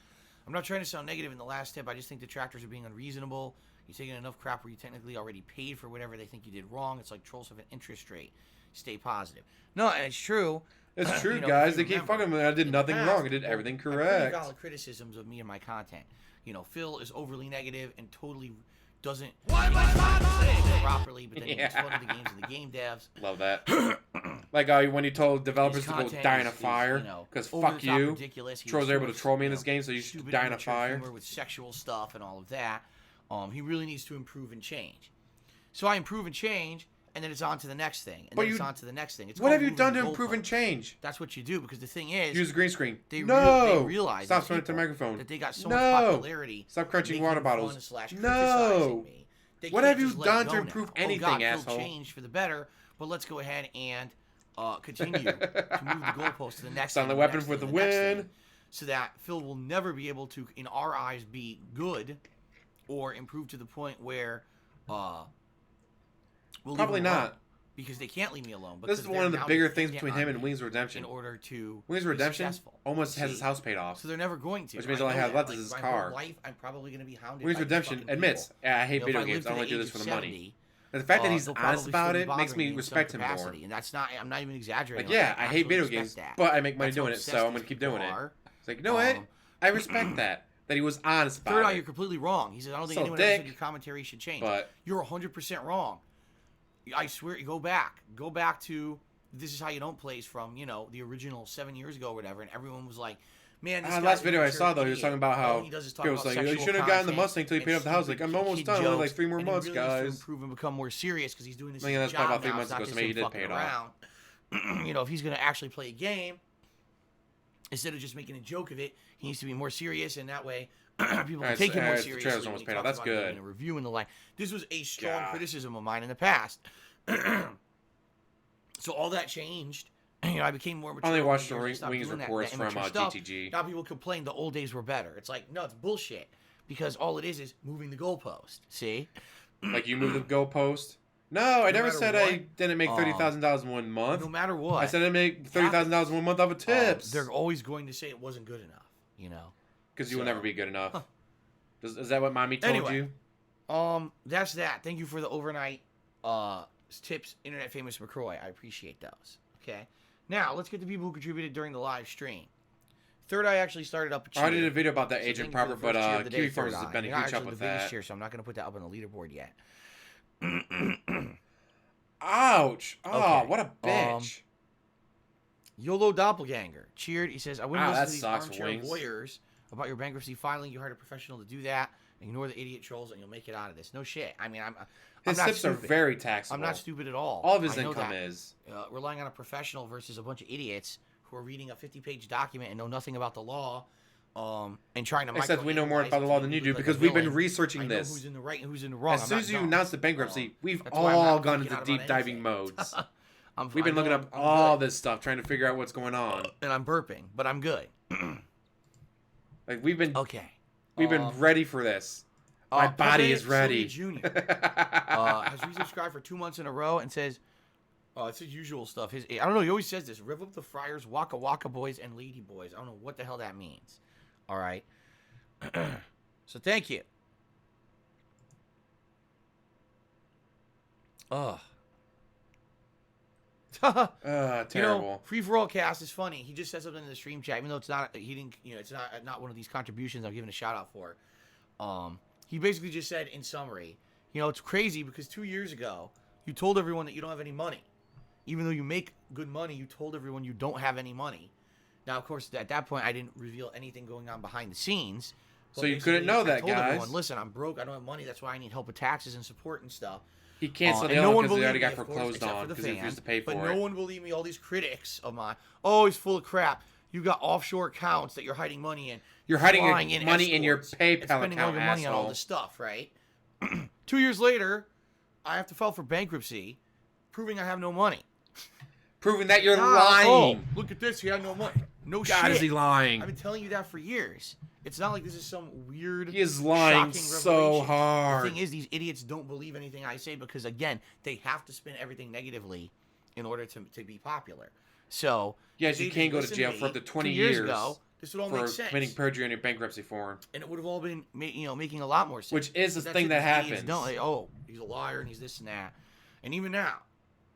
"I'm not trying to sound negative in the last tip. I just think detractors are being unreasonable. You're taking enough crap where you technically already paid for whatever they think you did wrong. It's like trolls have an interest rate. Stay positive." No, and it's true. It's true, You know, guys. if They you keep remember, fucking with me. I did in the nothing past, wrong. I did everything I pretty correct. valid criticisms of me and my content. You know, Phil is overly negative and totally doesn't properly, but then he makes fun of the games and the game devs. Love that. Like when you told developers to go content die in a is, fire, you know, because over fuck the top you. ridiculous. He Trolls was are full able to of, troll me in you this know, game, so you should stupid die in a immature fire. humor with sexual stuff and all of that. He really needs to improve and change. So I improve and change, and then it's on to the next thing, and But then it's you- on to the next thing. It's What called have you moving done the to improve and goalpost. change? That's what you do, because the thing is, Use the green screen. they No! realize Stop these throwing it to the people, microphone. that they got so No! much popularity. Stop crunching making water fun bottles. slash No! criticizing me. They What can't have you just let done it to go improve now. anything, oh God, asshole? Phil changed for the better, but let's go ahead and continue to move the goalpost to the next Silent thing, the weapon next for thing, the next win. thing, so that Phil will never be able to, in our eyes, be good or improve to the point where we'll leave Probably him alone, not. because they can't leave me alone. This is because one of the they're now bigger things dependent between on him and me Wings of Redemption. in order to Wings of be Redemption successful. almost has his See? house paid off. So they're never going to. Which means I all he know has that. left is Like, his my car. whole life, I'm probably going to be hounded Wings by of these Redemption fucking admits, people. yeah, I hate You know, video if games. I live to only the do age this of for the money. 70, And the fact that he's they'll honest probably about still it be makes me bothering in respect some him more. capacity. And that's not, I'm not even exaggerating. Like, yeah, I I hate video absolutely games, respect that. but I make money That's how doing it, obsessed so I'm these gonna keep people doing it. are. It's like, you know what? I respect that he was honest Third about out, it. you're completely wrong. He says, I don't think So anyone ever said dick, your commentary should change. but- You're 100% wrong. I swear, go back. Go back to This Is How You Don't Plays from, you know, the original 7 years ago or whatever, and everyone was like, man, this The guy's last a video I mature saw, though, he was idiot. talking about how All he does is talk people was about like, you sexual should have gotten the content Mustang until you and paid off the house. Like, stupid I'm almost kid done. Only like jokes, 3 more and he months, really needs to guys. improve and become more serious because he's doing this I mean, as that's a probably job about 3 now. months It's not ago, so just maybe him he did fucking pay it off. around. You know, if he's going to actually play a game, instead of just making a joke of it, he needs to be more serious, and that way people can take him more the seriously. trailer's when almost he paid off. talks That's about it good. in a review and the like. This was a strong God. criticism of mine in the past. So all that changed. You know, I became more mature. I only over watched the the years. I stopped Wings doing that reports from immature stuff. GTG. Now people complain the old days were better. It's like, no, it's bullshit. Because all it is moving the goalpost. See? Like, you moved the goalpost. No, I never matter said what, I didn't make $30,000 in 1 month. No matter what. I said I make $30,000 in 1 month off of tips. They're always going to say it wasn't good enough, you know? Because you will so- never be good enough. Is that what mommy told Anyway. you? That's that. Thank you for the overnight tips, Internet Famous McCroy. I appreciate those. Okay. Now, let's get to people who contributed during the live stream. Third Eye actually started up a cheer. I did a video about that So Agent thank you for Proper, the but first cheer of the day, Kiwi Third Farms has Eye. been a You're not huge help actually with the biggest that. cheer, so I'm not going to put that up on the leaderboard yet. Ouch! Oh, Okay. what a bitch! YOLO Doppelganger cheered. He says, I wouldn't Ah, listen that to these sucks, armchair Wings. lawyers about your bankruptcy filing. You hired a professional to do that. Ignore the idiot trolls and you'll make it out of this. No shit. I mean, I'm His not tips are stupid. very taxable. I'm not stupid at all. All of his I know income that. is. Relying on a professional versus a bunch of idiots who are reading a 50-page document and know nothing about the law, and trying to. Except we know more microanalyze about the it law to than make you me do look like because a we've been villain. researching I know this. who's in the right and who's in the wrong. As soon as you announced the bankruptcy, we've That's why I'm all not gone freaking into out deep about diving anything. modes. I'm, We've been I looking know up I'm all good. this stuff, trying to figure out what's going on. And I'm burping, but I'm good. Like we've been Okay. ready for this. My body is ready. Jr. Has resubscribed for 2 months in a row and says, it's his usual stuff. I don't know. He always says this: "Rev up the Friars, Waka Waka Boys, and Lady Boys." I don't know what the hell that means. All right. So thank you. Terrible. You know, Free for All Cast is funny. He just said something in the stream chat, even though it's not. He didn't. You know, it's not one of these contributions I'm giving a shout out for. He basically just said, in summary, you know, it's crazy because 2 years ago you told everyone that you don't have any money, even though you make good money. You told everyone you don't have any money. Now, of course, at that point, I didn't reveal anything going on behind the scenes. So you couldn't know that, I told guys. everyone, listen, I'm broke. I don't have money. That's why I need help with taxes and support and stuff. He canceled And the no other one one because they already believed got me, of course, foreclosed except on for the because he refused to fans, pay for but it. no one believed me. All these critics of mine, oh, he's full of crap. You got offshore accounts that you're hiding money in. You're hiding your flying money in your escorts, PayPal and spending all account, your money on all asshole. this stuff, right? 2 years later, I have to file for bankruptcy, proving I have no money. Proving that you're Oh, lying. look at this. He had no money. No God, shit. is he lying? I've been telling you that for years. It's not like this is some weird, He is lying shocking so revelation. hard. The thing is, these idiots don't believe anything I say because, again, they have to spin everything negatively in order to be popular. So Yes, they you can go to listened jail me for up to 20 2 years years ago. This would all for make sense, committing perjury in your bankruptcy form. and it would have all been, making a lot more sense. Which is the But that's thing it, that these idiots happens. Don't, like, oh, he's a liar and he's this and that, and even now,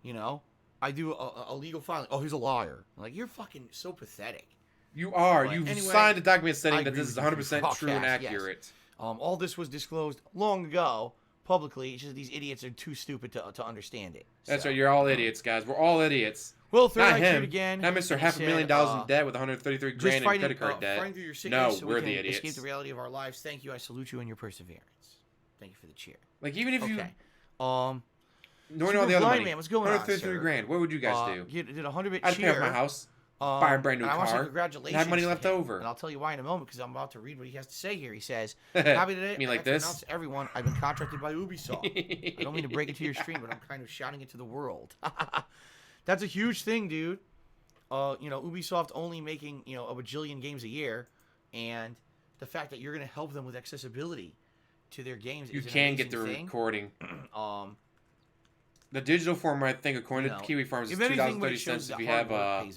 you know, I do a legal filing. Oh, he's a liar. I'm like, you're fucking so pathetic. You are. But You've anyway, signed a document I stating that agree this is with you 100% true and broadcast, yes. accurate. All this was disclosed long ago publicly. It's just these idiots are too stupid to understand it. That's So, right. You're all idiots, guys. We're all idiots. Well, third Not night cheered him. again. Not Mr. and he $500,000 said, in debt with 133 just grand in fighting, credit card debt. fighting through your sickness No, so we're we the can idiots. escape the reality of our lives. Thank you. I salute you and your perseverance. Thank you for the cheer. Like, even if you... Okay. Knowing Super all the other Blind money. Man, what's going on, 133 sir? grand. What would you guys do? You did a 100-bit I'd pay off cheer. my house, buy a brand new and I want to say car, congratulations and have money to left him. over. And I'll tell you why in a moment because I'm about to read what he has to say here. He says, "Happy today. You mean like I have to this? announce to everyone, I've been contracted by Ubisoft. I don't mean to break it to your stream, but I'm kind of shouting it to the world. That's a huge thing, dude. Ubisoft only making a bajillion games a year, and the fact that you're going to help them with accessibility to their games. You is an can get the amazing thing. recording. The digital form, I think, according to Kiwi Farms, is $2.30 if you have a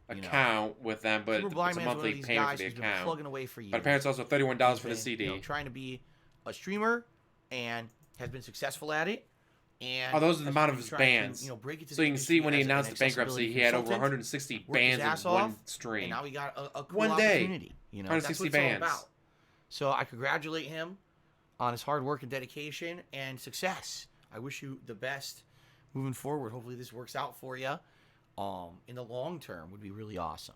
account with them, but Super it's Blind a Man's one of monthly these payment for guys the who's been account. plugging away for years. But apparently it's also $31 He's for the been, CD. trying to be a streamer and has been successful at it. And Oh, those are the has amount been of his trying to, bands. break it to So the you can see industry when he as an announced the bankruptcy, accessibility he had over consultant, 160 worked his bands ass in one off, stream. And now he got a cool One day. opportunity. That's 160 what it's bands. all about. So I congratulate him on his hard work and dedication and success. I wish you the best moving forward. Hopefully this works out for you. In the long term would be really awesome.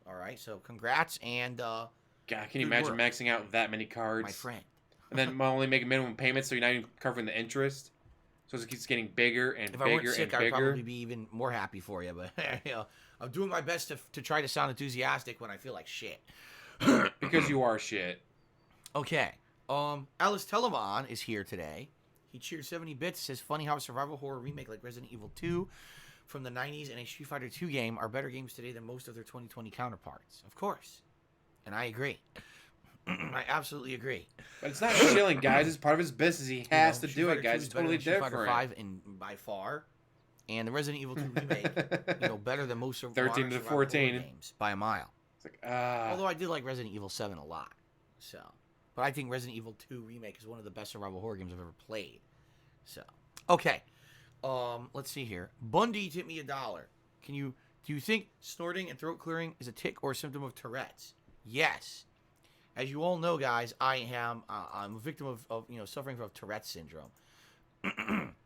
All right, so congrats and God, can you good imagine work, maxing out that many cards? my friend. And then only making minimum payments, so you're not even covering the interest. So it keeps getting bigger and If I weren't bigger sick, and I'd bigger. probably be even more happy for you. But I'm doing my best to try to sound enthusiastic when I feel like shit. Because you are shit. Okay. Alice Telemann is here today. He cheered 70 bits. Says, funny how a survival horror remake like Resident Evil 2 from the 90s and a Street Fighter 2 game are better games today than most of their 2020 counterparts. Of course. And I agree. I absolutely agree. But it's not chilling, guys. It's part of his business. He has to Street do Fighter it, 2 guys. is It's better totally than Street Fighter different. 5 by far. And the Resident Evil 2 remake, better than most of 13 to modern survival 14. horror games by a mile. It's like, Although I did like Resident Evil 7 a lot. So, but I think Resident Evil 2 remake is one of the best survival horror games I've ever played. So, okay. Let's see here. Bundy tipped me $1. Do you think snorting and throat clearing is a tic or a symptom of Tourette's? Yes. As you all know, guys, I'm a victim of suffering from Tourette's syndrome.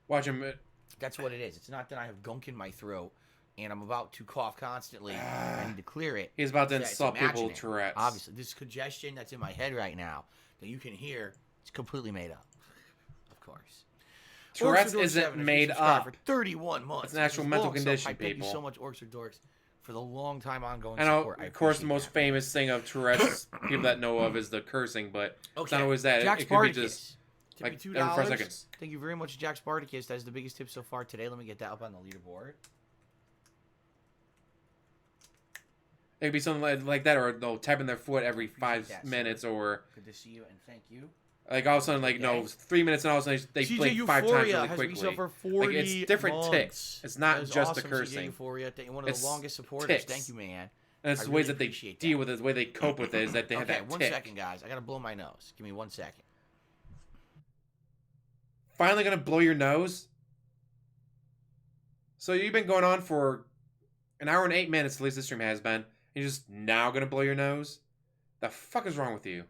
watch him. That's what it is. It's not that I have gunk in my throat and I'm about to cough constantly. I need to clear it. He's about to It's insult people with imaginary. Tourette's. Obviously, this congestion that's in my head right now that you can hear, it's completely made up. Of course. Tourette's Orcs or Dorks isn't 7 has made subscribed up. for 31 months. It's an actual mental condition, Thank you people. so much, Orcs or Dorks, for the long time ongoing I know, support. I of course, the appreciate most that. famous thing of Tourette's people that know of is the cursing, but it's not always that. Jack It could be Spartacus. just Tip me like $2. every 4 seconds. Thank you very much, Jack Spartacus. That is the biggest tip so far today. Let me get that up on the leaderboard. It could be something like that, or no, tapping their foot every 5 that, sir. minutes, or Good to see you and thank you. like all of a sudden, like no, 3 minutes, and all of a sudden they CJ blink 5 times Euphoria really has quickly. resub for Like 40 it's different months. ticks. It's not That is just awesome, the CJ cursing. Euphoria. One of It's the longest supporters. ticks. Thank you, man. And it's I the ways really that they appreciate deal that. with it, the way they cope with it is that they have Okay, that one tick. second, guys. I gotta blow my nose. Give me 1 second. Finally gonna blow your nose? So you've been going on for an hour and 8 minutes, at least this stream has been. You're just now gonna blow your nose? The fuck is wrong with you?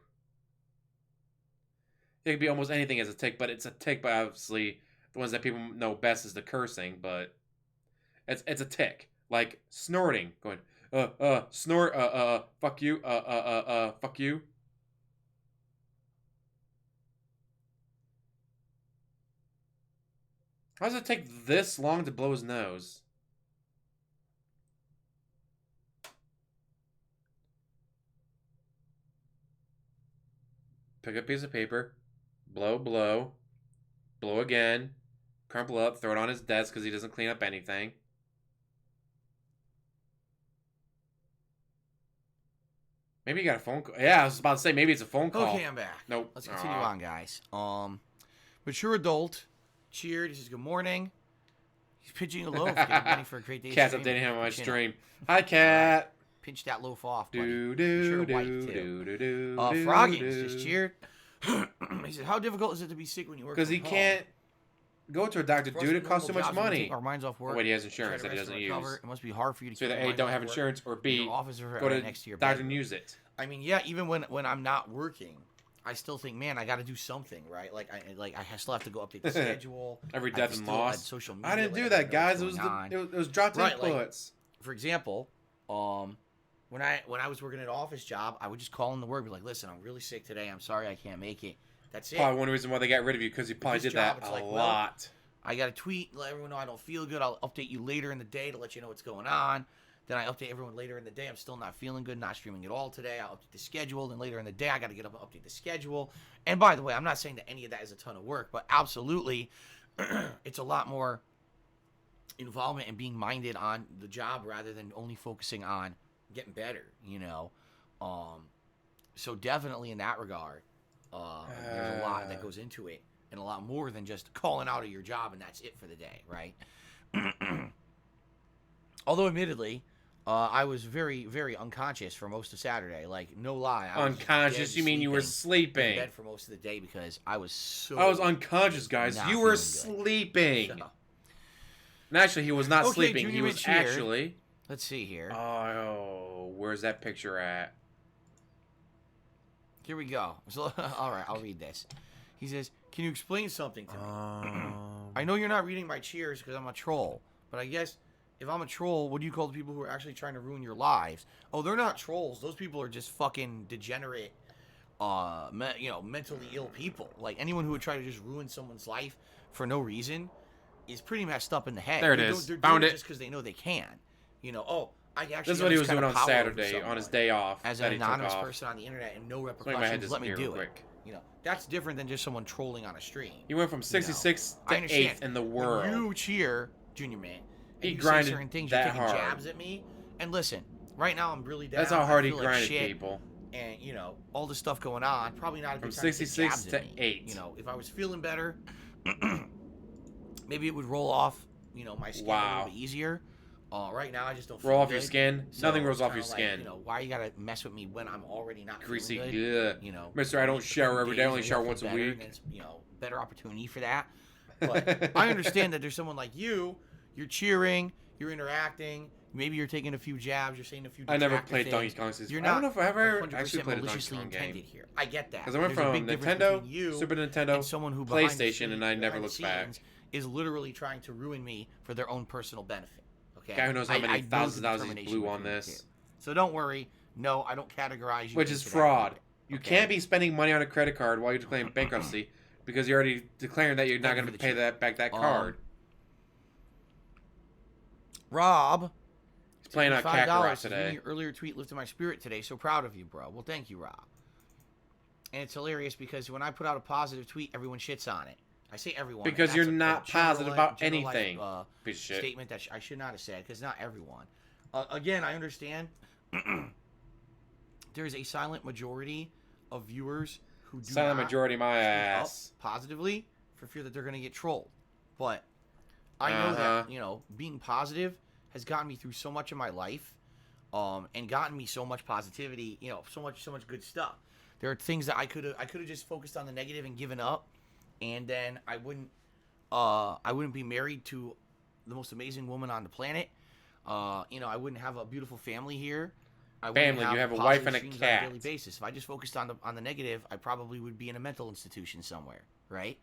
It could be almost anything as a tick, but it's a tick, but obviously the ones that people know best is the cursing, but it's a tick. Like snorting, going, snort, fuck you, fuck you. How does it take this long to blow his nose? Pick up a piece of paper, blow, blow, blow again, crumple up, throw it on his desk because he doesn't clean up anything. Maybe you got a phone call. Yeah, I was about to say maybe it's a phone call. Okay, I'm back. Nope. Let's continue Aw. on, guys. Mature adult cheered. He says good morning. He's pitching a loaf, getting ready for a great day. Cat's streaming. updating him on my Chin up. stream. Hi, Cat. Pinch that loaf off, buddy. Do Be sure do to wipe, do too. do do do. Froggins just cheered. He said, how difficult is it to be sick when you work Because from he home? can't go to a doctor, For us dude. with It costs too normal much jobs, we money. take our minds off work. Oh, wait, he has try to insurance that he rest doesn't and recover. use. It must be hard for you to So keep either your A, mind don't off have work insurance, or in B, your office or go right to next to your doctor bedroom. and use it. I mean, yeah, even when I'm not working, I still think, man, I got to do something, right? Like I still have to go update the schedule. Every I have death to and still add loss. social media, I didn't like, do I that, gotta know guys. what's It was going on. it was dropped Right, like, inputs. For example, when I was working at an office job, I would just call in the work, be like, listen, I'm really sick today. I'm sorry I can't make it. That's it. Probably one reason why they got rid of you, because you probably this did job, that it's a like, well, lot. I got to tweet, let everyone know I don't feel good. I'll update you later in the day to let you know what's going on. Then I update everyone later in the day. I'm still not feeling good, not streaming at all today. I'll update the schedule. Then later in the day, I got to get up and update the schedule. And by the way, I'm not saying that any of that is a ton of work, but absolutely, it's a lot more involvement and being minded on the job rather than only focusing on getting better, you know? So definitely in that regard, there's a lot that goes into it. And a lot more than just calling out of your job and that's it for the day, right? Although, admittedly, I was very, very unconscious for most of Saturday. Like, no lie. I was Unconscious? dead You mean you were sleeping sleeping? in bed for most of the day because I was so... I was unconscious, guys. not You were feeling good. sleeping. So, And actually, he was not Okay, sleeping. Junior He was Mint cheered. actually... let's see here. Oh, where's that picture at? Here we go. So, all right, I'll read this. He says, can you explain something to me? I know you're not reading my cheers because I'm a troll, but I guess if I'm a troll, what do you call the people who are actually trying to ruin your lives? Oh, they're not trolls. Those people are just fucking degenerate, mentally ill people. Like, anyone who would try to just ruin someone's life for no reason is pretty messed up in the head. There it is. They're Found doing it. Just because they know they can. You know, oh, I actually This is got what he this was kind doing of on power over Saturday, on his someone day off. as that an he took anonymous off. person on the internet and no Let me my head repercussions. Let me disappear do real it. quick. You know, that's different than just someone trolling on a stream. He went from 66 I to understand. 8th in the When world. you cheer, Junior Man, and He you say grinded certain things, that you're taking hard. jabs at me. And listen, right now I'm really down. That's how hard I he feel like grinded shit, people. And, you know, all this stuff going on, probably not a good From time to take 66 jabs to at me. 8. You know, if I was feeling better, maybe it would roll off, you know, my skin a Wow. little bit easier. Right now, I just don't feel Roll off good. your skin? So Nothing rolls it's off kinda your like, skin. You know, why you gotta mess with me when I'm already not Greasy, feeling good? yeah. You know, Mister, I don't the shower every day. I days only and shower you'll once a feel better, week. and it's, you know, better opportunity for that. But I understand that there's someone like you. You're cheering. You're interacting. Maybe you're taking a few jabs. You're saying a few. I never detractor played things. Donkey Kong since. You're I don't not know if I ever 100% actually played a Donkey maliciously Kong game. intended here. I get that. Because I went There's a from big difference Nintendo, between you Super Nintendo, and someone who behind the PlayStation, and I scenes- never behind the looked back. scenes is literally trying to ruin me for their own personal benefit. Okay. Guy who knows how many I know thousands the of dollars he's determination blew on between the this. two. So don't worry. No, I don't categorize you. Which is into that fraud. bucket, You okay? can't be spending money on a credit card while you're declaring bankruptcy because you're already declaring that you're not Thank you going for to the pay cheer. back that card. Rob. He's playing on Kakarot $5. today. Your earlier tweet lifted my spirit today. So proud of you, bro. Well, thank you, Rob. And it's hilarious because when I put out a positive tweet, everyone shits on it. I say everyone. Because That's you're a not positive about generalized, anything. Piece of shit. Statement that I should not have said because not everyone. Again, I understand. There's a silent majority of viewers who do Silent not majority, my speak up ass. positively for fear that they're going to get trolled. But I know that, you know, being positive has gotten me through so much of my life, and gotten me so much positivity, you know, so much good stuff. There are things that I could have just focused on the negative and given up, and then I wouldn't be married to the most amazing woman on the planet. You know, I wouldn't have a beautiful family here. I wouldn't Family, you have a positive wife and a streams cat. on a daily basis. If I just focused on the negative, I probably would be in a mental institution somewhere, right?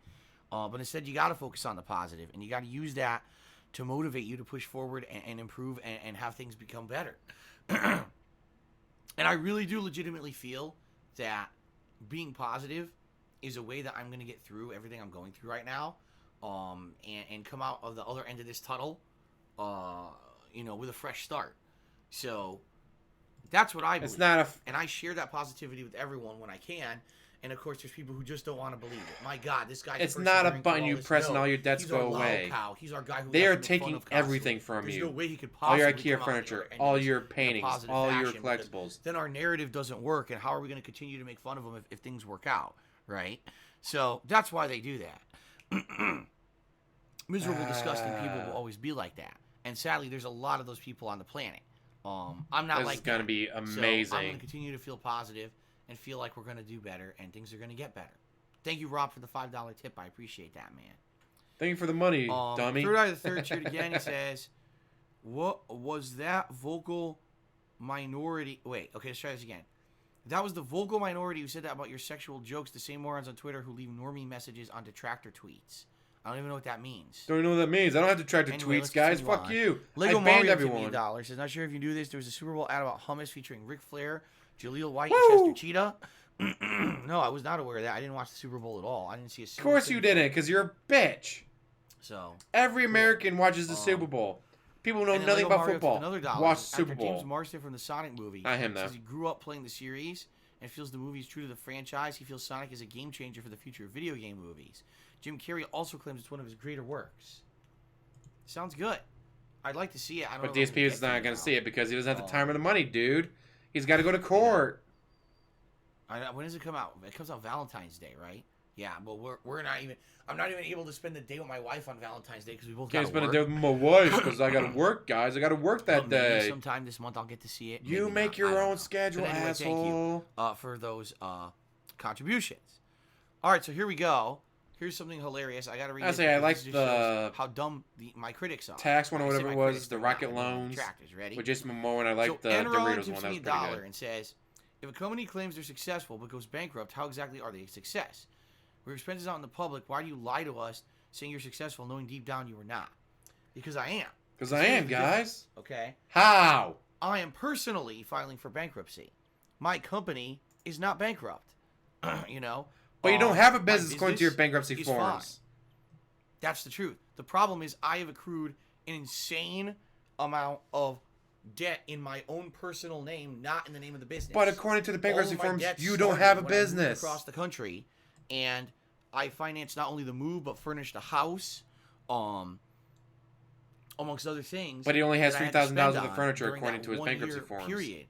But instead, you got to focus on the positive, and you got to use that to motivate you to push forward and improve and have things become better. And I really do legitimately feel that being positive is a way that I'm going to get through everything I'm going through right now, and come out of the other end of this tunnel, you know, with a fresh start. So that's what I believe. It's not a. And I share that positivity with everyone when I can. And of course, there's people who just don't want to believe it. My God, this guy. It's not a button you press and all your debts he's go our loud away. cow. He's our guy who They we are have to make fun taking of constantly. everything from There's you. no way he could All your possibly IKEA come out furniture, and all just your in a paintings, positive all your fashion, because collectibles. Then our narrative doesn't work, and how are we going to continue to make fun of them if things work out, right? So that's why they do that. Miserable, disgusting people will always be like that, and sadly, there's a lot of those people on the planet. I'm not This like is gonna that. be So I'm amazing. going to continue to feel positive and feel like we're going to do better, and things are going to get better. Thank you, Rob, for the $5 tip. I appreciate that, man. Thank you for the money, dummy. Third Eye of the Third Tiered again. He says, "What was that vocal minority?" Wait, okay, let's try this again. That was the vocal minority who said that about your sexual jokes. The same morons on Twitter who leave normie messages on detractor tweets. I don't even know what that means. Don't even know what that means. I don't have detractor Anyway, tweets, guys. continue Fuck on. you. Lego I banned Mario everyone. $1 says, not sure if you do this. There was a Super Bowl ad about hummus featuring Ric Flair, Jaleel White, Woo! and Chester Cheetah. No, I was not aware of that. I didn't watch the Super Bowl at all. I didn't see a Of single course thing. you didn't, because you're a bitch. So Every American watches the Super Bowl. People who know and then nothing Lego about Mario football took another $1 watch after Super James Bowl. Marsden from the Sonic movie. Not him, though. Says he grew up playing the series and feels the movie is true to the franchise. He feels Sonic is a game changer for the future of video game movies. Jim Carrey also claims it's one of his greater works. Sounds good. I'd like to see it. I don't But know if I'm DSP is get not to going now. to see it because he doesn't have the time or the money, dude. He's got to go to court. When does it come out? It comes out Valentine's Day, right? Yeah, but we're not even. I'm not even able to spend the day with my wife on Valentine's Day because we both got Can't to spend a work. day with my wife because I got to work, guys. I got to work that But maybe day. sometime this month I'll get to see it. You Maybe make not. your I don't own know. schedule, But anyway, asshole. Thank you for those contributions. All right, so here we go. Here's something hilarious. I got to read. I this say I because like this just the shows how dumb my critics are. tax one or When I say whatever it my was, critics, the they're rocket not, they're loans detractors. Ready? with Jason Momoa, and I like So the Enron Doritos gives one. That me was a pretty dollar good. and says, if a company claims they're successful but goes bankrupt, how exactly are they a success? With expenses out in the public, why do you lie to us saying you're successful knowing deep down you are not? Because I am. Because I am, guys. Okay? How? I am personally filing for bankruptcy. My company is not bankrupt. You know? But you don't have a my business according to your business bankruptcy is forms. fine. That's the truth. The problem is I have accrued an insane amount of debt in my own personal name, not in the name of the business. But according to the bankruptcy All of my forms, debts you don't started have a when I moved business. across the country, and I financed not only the move but furnished a house, amongst other things. But he only has that I had to $3,000 spend worth of on furniture during according that to his 1 bankruptcy year forms. Period.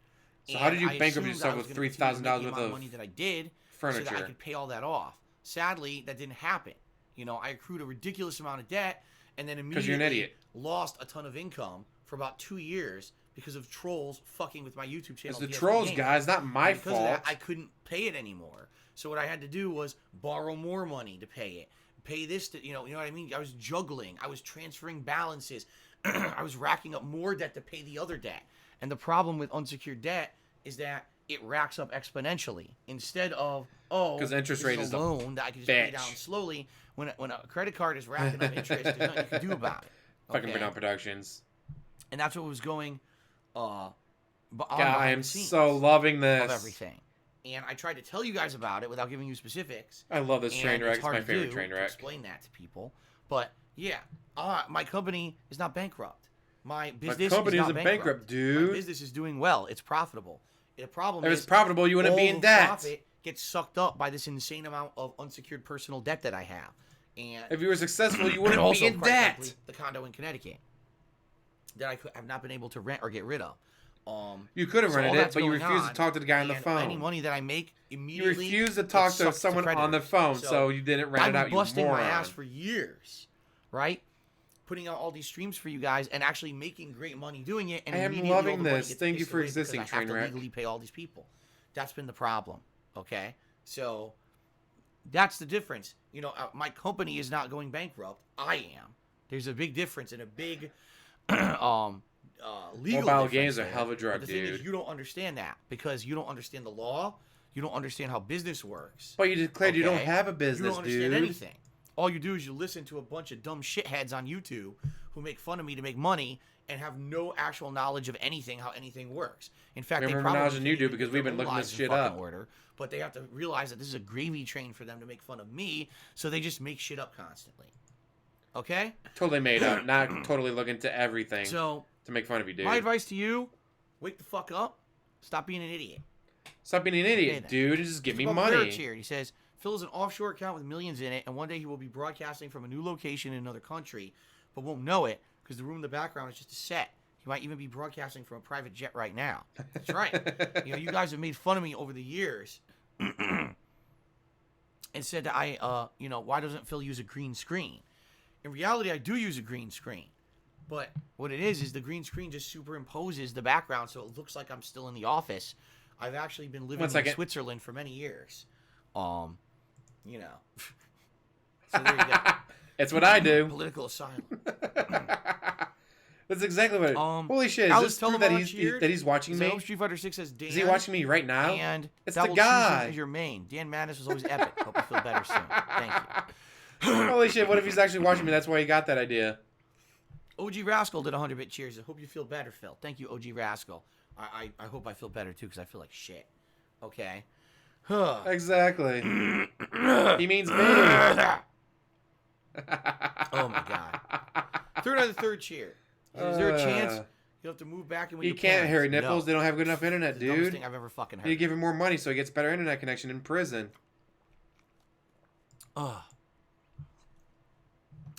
So how did you I bankrupt assumed yourself I was with gonna continue $3,000 making the worth amount of money that I did, furniture? so that I could pay all that off. Sadly, that didn't happen. You know, I accrued a ridiculous amount of debt, and then 'Cause you're an immediately idiot. lost a ton of income for about 2 years because of trolls fucking with my YouTube channel. It's the DSP trolls, Gaming. guys, not my And because fault. of that, I couldn't pay it anymore. So what I had to do was borrow more money to pay it. Pay this to, you know what I mean? I was juggling. I was transferring balances. I was racking up more debt to pay the other debt. And the problem with unsecured debt is that it racks up exponentially instead of, 'Cause interest this rate is is a a loan that I can just pay bitch. down slowly. When a credit card is racking up interest, there's nothing you can do about it. Fucking Okay? Bernard Productions. And that's what was going God, behind I am the scenes so loving of this. everything. And I tried to tell you guys about it without giving you specifics. I love this And train wreck. It's hard my to favorite do train to wreck. explain that to people. But yeah, my company is not bankrupt. My business company is not isn't bankrupt, dude. My business is doing well. It's profitable. The problem If is it's profitable, you wouldn't be all in the debt. profit gets sucked up by this insane amount of unsecured personal debt that I have. And If you were successful, you wouldn't also, be in quite debt. frankly, the condo in Connecticut that I have not been able to rent or get rid of. You could have So all rented it, that's but you going refused to on, talk to the guy on the and phone. Any money that I make You immediately refused to talk gets to sucked someone on the creditors. phone, so you didn't rent it I've out, been you busting moron. my ass for years, right? Putting out all these streams for you guys and actually making great money doing it. And I am immediately all loving the money this. gets Thank you pissed for away because existing, I have to Trainwreck. legally pay all these people. That's been the problem. Okay, so that's the difference. You know, my company is not going bankrupt. I am. There's a big difference and a big legal Mobile difference games are there. hell of a drug, But the thing is, dude. you don't understand that because you don't understand the law. You don't understand how business works. But you declared you don't Okay? have a You business, don't understand dude. anything. All you do is you listen to a bunch of dumb shitheads on YouTube who make fun of me to make money and have no actual knowledge of anything, how anything works. In fact, We have they more probably knowledge than you can't do even because get we've their been own looking this lives in shit fucking up. order, but they have to realize that this is a gravy train for them to make fun of me, so they just make shit up constantly. Okay? Totally made up, not totally look into everything So, to make fun of you, dude. my advice to you, wake the fuck up. Stop being an idiot. Stop being an Okay, idiot, then. dude, and just give me Bob money. Barrett's here. He says, Phil is an offshore account with millions in it, and one day he will be broadcasting from a new location in another country, but won't know it because the room in the background is just a set. He might even be broadcasting from a private jet right now. That's right. You know, you guys have made fun of me over the years and said that why doesn't Phil use a green screen? In reality, I do use a green screen. But what it is the green screen just superimposes the background so it looks like I'm still in the office. I've actually been living in second. Switzerland for many years. So there you go. It's what I do. Political asylum. That's exactly what. Holy shit! Is Alice this proof that Telemann he's watching So me? Street Fighter 6 says Dan. Is he watching me right now? And it's that the will choose him guy. as your main. Dan Madness was always epic. Hope you feel better soon. Thank you. Holy shit! What if he's actually watching me? That's why he got that idea. OG Rascal did 100-bit cheers. I hope you feel better, Phil. Thank you, OG Rascal. I hope I feel better too, because I feel like shit. Okay. Exactly. He means me. Oh my god. Third out of the third cheer. Is there a chance you'll have to move back in with You your can't, parents? Harry Nipples. No. They don't have good enough internet, It's the dumbest dude. thing I've ever fucking heard. You give him more money so he gets better internet connection in prison. Ugh.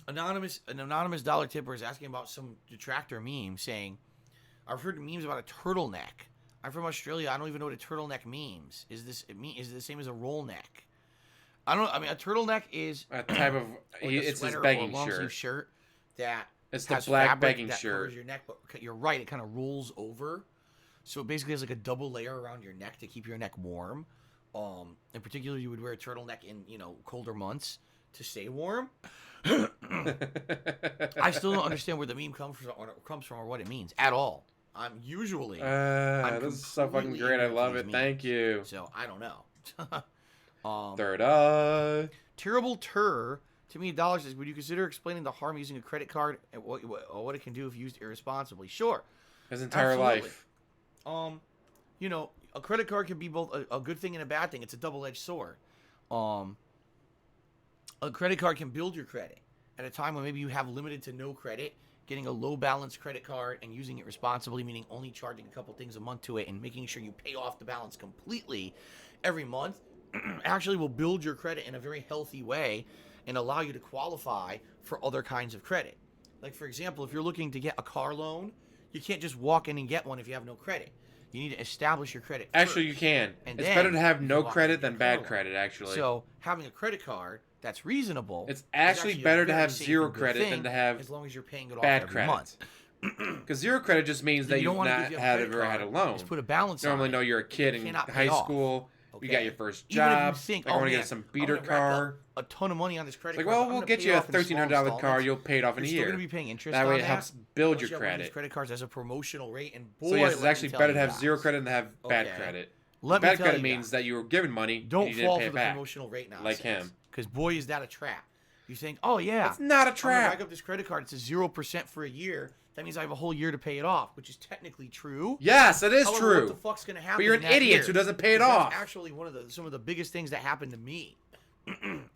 An anonymous dollar tipper is asking about some detractor meme saying, I've heard memes about a turtleneck. I'm from Australia. I don't even know what a turtleneck means. Is it the same as a roll neck? I mean, a turtleneck is A type of like it's his sweater or begging long shirt. sleeve shirt that It's the has black fabric begging that shirt. covers your neck, but you're right, it kind of rolls over. So it basically has like a double layer around your neck to keep your neck warm. In particular, you would wear a turtleneck in, colder months to stay warm. I still don't understand where the meme comes from or what it means at all. I'm usually This is so fucking completely great. I ignorant love to it. these Thank you. So I don't know. Third eye. Terrible Tur to me $1 says, would you consider explaining the harm using a credit card and what it can do if used irresponsibly? Sure. His entire Absolutely. life. A credit card can be both a good thing and a bad thing. It's a double-edged sword. A credit card can build your credit at a time when maybe you have limited to no credit. Getting a low balance credit card and using it responsibly, meaning only charging a couple things a month to it and making sure you pay off the balance completely every month, actually will build your credit in a very healthy way and allow you to qualify for other kinds of credit. Like, for example, if you're looking to get a car loan, you can't just walk in and get one if you have no credit. You need to establish your credit Actually, you first, can. and It's then better to have you no can walk credit into than your bad car loan. credit, actually. So having a credit card that's reasonable. It's is actually a better to very have safe zero and good credit than thing, to have as long as you're paying it off bad every credit. month. Because zero credit just means that You don't you've wanna not give you a had credit ever had a card, loan. just put a balance Normally, on it, know you're a kid you in cannot high pay off. school. You got Okay. your first Even if you job. think, like, I want to man, get some I'm beater gonna rack up car. a ton of money on this credit It's like, card. well, I'm we'll gonna get pay you a it off in small $1,300 car. installments. You'll pay it off in a You're still year. going to be paying interest That on way it that. helps build Unless your you have one of these credit. credit cards as a promotional rate, and boy, So yes, let it's me actually tell better you to have guys. zero credit than to have bad Okay. credit. Let me Bad tell credit you means guys. that you were given money Don't and you fall didn't pay for it the back. promotional rate nonsense. Like him. Because boy, is that a trap. You think, oh yeah, It's not a I'm gonna trap. rack up this credit card. It's a 0% for a year. That means I have a whole year to pay it off, which is technically true. Yes, it is However, true. What the fuck's gonna happen? But you're in an that idiot year? who doesn't pay it Because off. That's actually some of the biggest things that happened to me.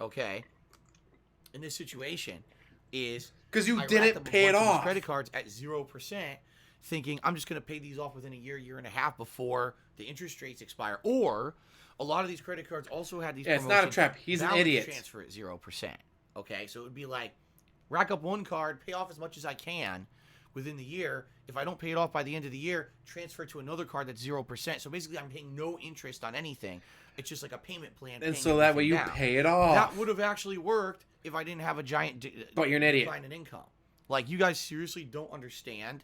Okay, in this situation, is 'Cause you I didn't racked up a pay it bunch of these off. Credit cards at 0%, thinking I'm just gonna pay these off within a year and a half before the interest rates expire. Or a lot of these credit cards also had these. Yeah, it's not a promotions, trap. He's an balance idiot. Transfer at 0%. Okay, so it would be like rack up one card, pay off as much as I can within the year. If I don't pay it off by the end of the year, transfer to another card that's 0%. So basically, I'm paying no interest on anything. It's just like a payment plan. And paying so that way everything you down. pay it off. That would have actually worked if I didn't have a giant But you're an idiot. decline in income. Like, you guys seriously don't understand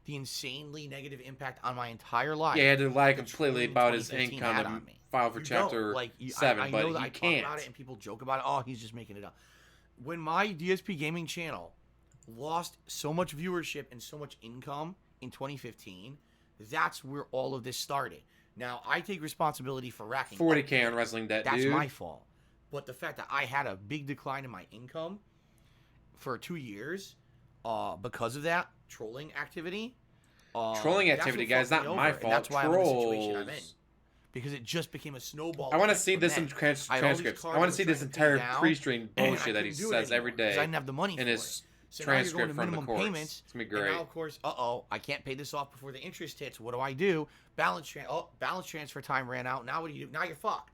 the insanely negative impact on my entire life. Yeah, he had to lie that completely True about his 2015 income had and on me. file for You Chapter don't. Like, 7, I but know that he I talk can't. about it and people joke about it. Oh, he's just making it up. When my DSP gaming channel lost so much viewership and so much income in 2015, that's where all of this started. Now, I take responsibility for racking 40K on wrestling debt, That's dude. my fault. But the fact that I had a big decline in my income for 2 years because of that trolling activity. Trolling that's activity, what guys, fucked not me my over, and fault. that's why I'm in the situation I'm in. Trolls. Because it just became a snowball. I want to effect see from this in then. I had all these transcripts. I cards want I to see was this trying to pay entire down, pre-stream and I bullshit that he couldn't do it says every anymore, 'cause day I didn't have the money in for his it. So now you're going transcript to from the minimum course. payments, It's going to be and great. now, of course, I can't pay this off before the interest hits. What do I do? Balance transfer time ran out. Now what do you do? Now you're fucked.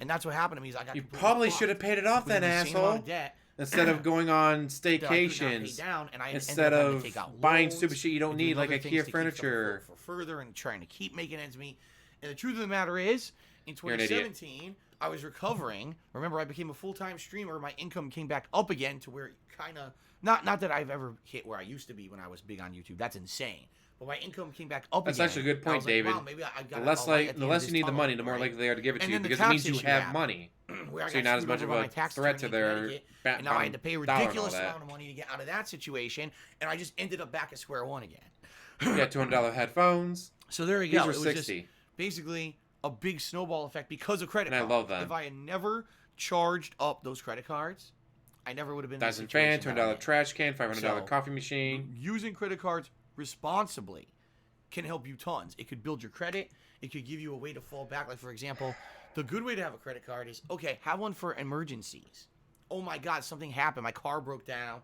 And that's what happened to me. Is I got You completely probably fucked should have paid it off with then, an insane amount asshole. of debt Instead of going on that I could not pay staycations. down, and I Instead ended up having of to take out buying loans stupid shit you don't and doing need, like other things IKEA to keep stuff furniture. for further and trying to keep making ends meet. And the truth of the matter is, in You're an idiot. 2017, I was recovering. Remember, I became a full-time streamer. My income came back up again to where it kind of not that I've ever hit where I used to be when I was big on YouTube. That's insane. But my income came back up That's again. actually a good And I point, was like, David. wow, maybe I got The less a light at the the less end you need of the this money, the tunnel, more right? likely they are to give it to And you then the because it tax means you issue have happened. money. where I So got you're not as screwed much over of by a my tax threat to attorney in their Connecticut, and now I had to pay a dollar and all ridiculous that. amount of money to get out of that situation, and I just ended up back at square one again. You got $200 headphones. So there you These go. were It was 60. just basically a big snowball effect because of credit And I cards. love them. If I had never charged up those credit cards, I never would have been in Dyson the fan, situation that I'm $200 in. trash can, $500 So, coffee machine. Using credit cards responsibly can help you tons. It could build your credit. It could give you a way to fall back. Like, for example, the good way to have a credit card is, okay, have one for emergencies. Oh my God, something happened. My car broke down.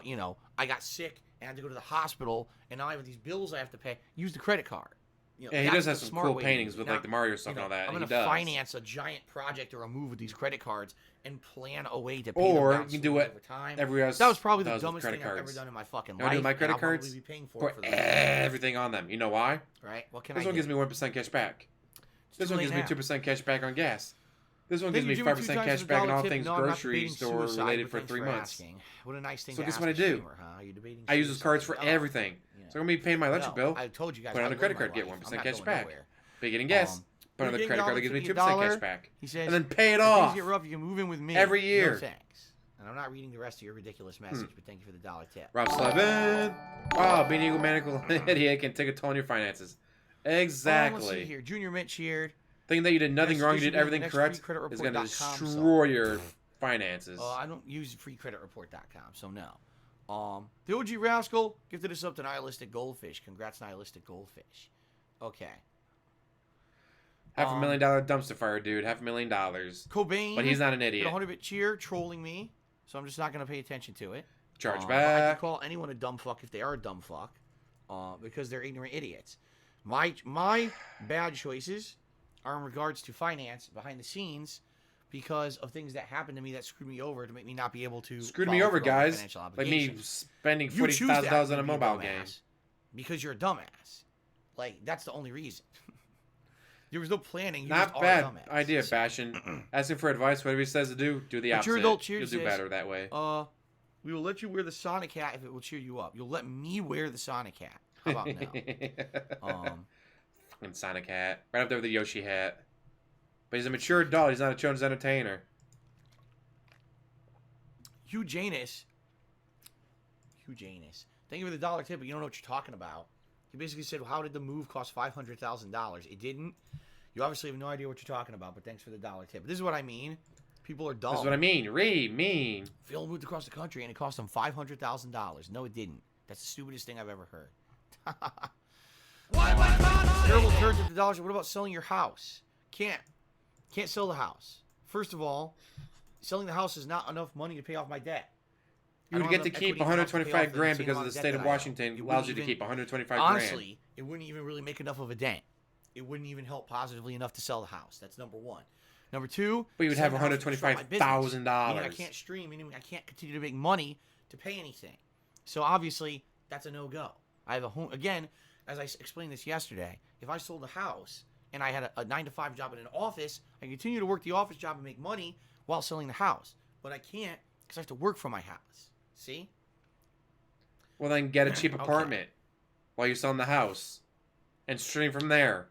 You know, I got sick and I had to go to the hospital, and now I have these bills I have to pay. Use the credit card. You know, Yeah, he that's does have the some smart cool way to paintings do it. with Now, like the Mario stuff and all that. I'm He going does. to finance a giant project or a move with these credit cards and plan a way to pay Or them down you can do slowly what over time. everybody else That was probably the does with dumbest credit thing I've ever cards. done in my fucking You know what I life. do with my and credit I'll cards? probably be paying for Put it for the rest of my life. everything on them. You know why? Right? What can This I one do? gives me 1% cash back. This too one gives late me now. 2% cash back on gas. This one Thank gives you, me Jimmy, 5% 2 times cash for the back on dollar all tip. things No, I'm not grocery debating store suicide, related but for thanks 3 months. asking. What a nice thing So to guess ask what I a do? streamer, huh? You're debating I use those suicide. cards for Oh, everything. yeah. So I'm going to be paying my electric No, bill. I told you guys. Put it on I the live credit my card, get life. 1% I'm not cash going back. nowhere. Pay getting gas. Put on the you're credit card that getting gives me $1 2% cash back. He says, And then pay it if off. things get rough, you can move in with me. Every year. No thanks. And I'm not reading the rest of your ridiculous message, but thank you for the dollar tip. Rob Slevin. Wow, being an egomaniacal idiot can take a toll on your finances. Let's see Exactly. here. Junior Mitch here. Thinking that you did nothing Yes, wrong, this you should did be on the everything next correct, freecreditreport.com is going to site. destroy your finances. I don't use freecreditreport.com, so no. The OG Rascal gifted us up to Nihilistic Goldfish. Congrats, Nihilistic Goldfish. Okay. $500,000 dumpster fire, dude. $500,000. Cobain. But he's not an did idiot. a 100-bit cheer trolling me, so I'm just not going to pay attention to it. Charge But I can back. call anyone a dumb fuck if they are a dumb fuck, because they're ignorant idiots. My bad choices are in regards to finance behind the scenes because of things that happened to me that screwed me over to make me not be able to Screwed me follow over, through on my guys. financial Like me obligations. spending You choose to act $40,000 on a to be mobile game. dumbass because you're a dumbass. Like, that's the only reason. There was no planning. You just Not are bad a dumbass. idea, Bastion. Asking for advice, whatever he says to do the But opposite. your adult cheer You'll do says, better that way. We will let you wear the Sonic hat if it will cheer you up. You'll let me wear the Sonic hat. How about now? Fucking Sonic hat. Right up there with the Yoshi hat. But he's a mature adult. He's not a children's entertainer. Hugh Janus. Thank you for the dollar tip, but you don't know what you're talking about. He basically said, how did the move cost $500,000? It didn't. You obviously have no idea what you're talking about, but thanks for the dollar tip. This is what I mean. People are dumb. That's what I mean. Mean. Phil moved across the country and it cost him $500,000. No, it didn't. That's the stupidest thing I've ever heard. Terrible turns at the dollar. What about selling your house? Can't sell the house. First of all, selling the house is not enough money to pay off my debt. You would get to keep 125 grand because of the state of Washington allows you to keep 125 grand. Honestly, it wouldn't even really make enough of a dent. It wouldn't even help positively enough to sell the house. That's number one. Number two, But you would have selling the house would destroy my business. $125,000. Meaning I can't stream, meaning I can't continue to make money to pay anything. So obviously, that's a no-go. I have a home, again, as I explained this yesterday, if I sold a house and I had a 9-to-5 job in an office, I can continue to work the office job and make money while selling the house. But I can't because I have to work for my house. See? Well, then get a cheap Okay. apartment while you're selling the house and stream from there.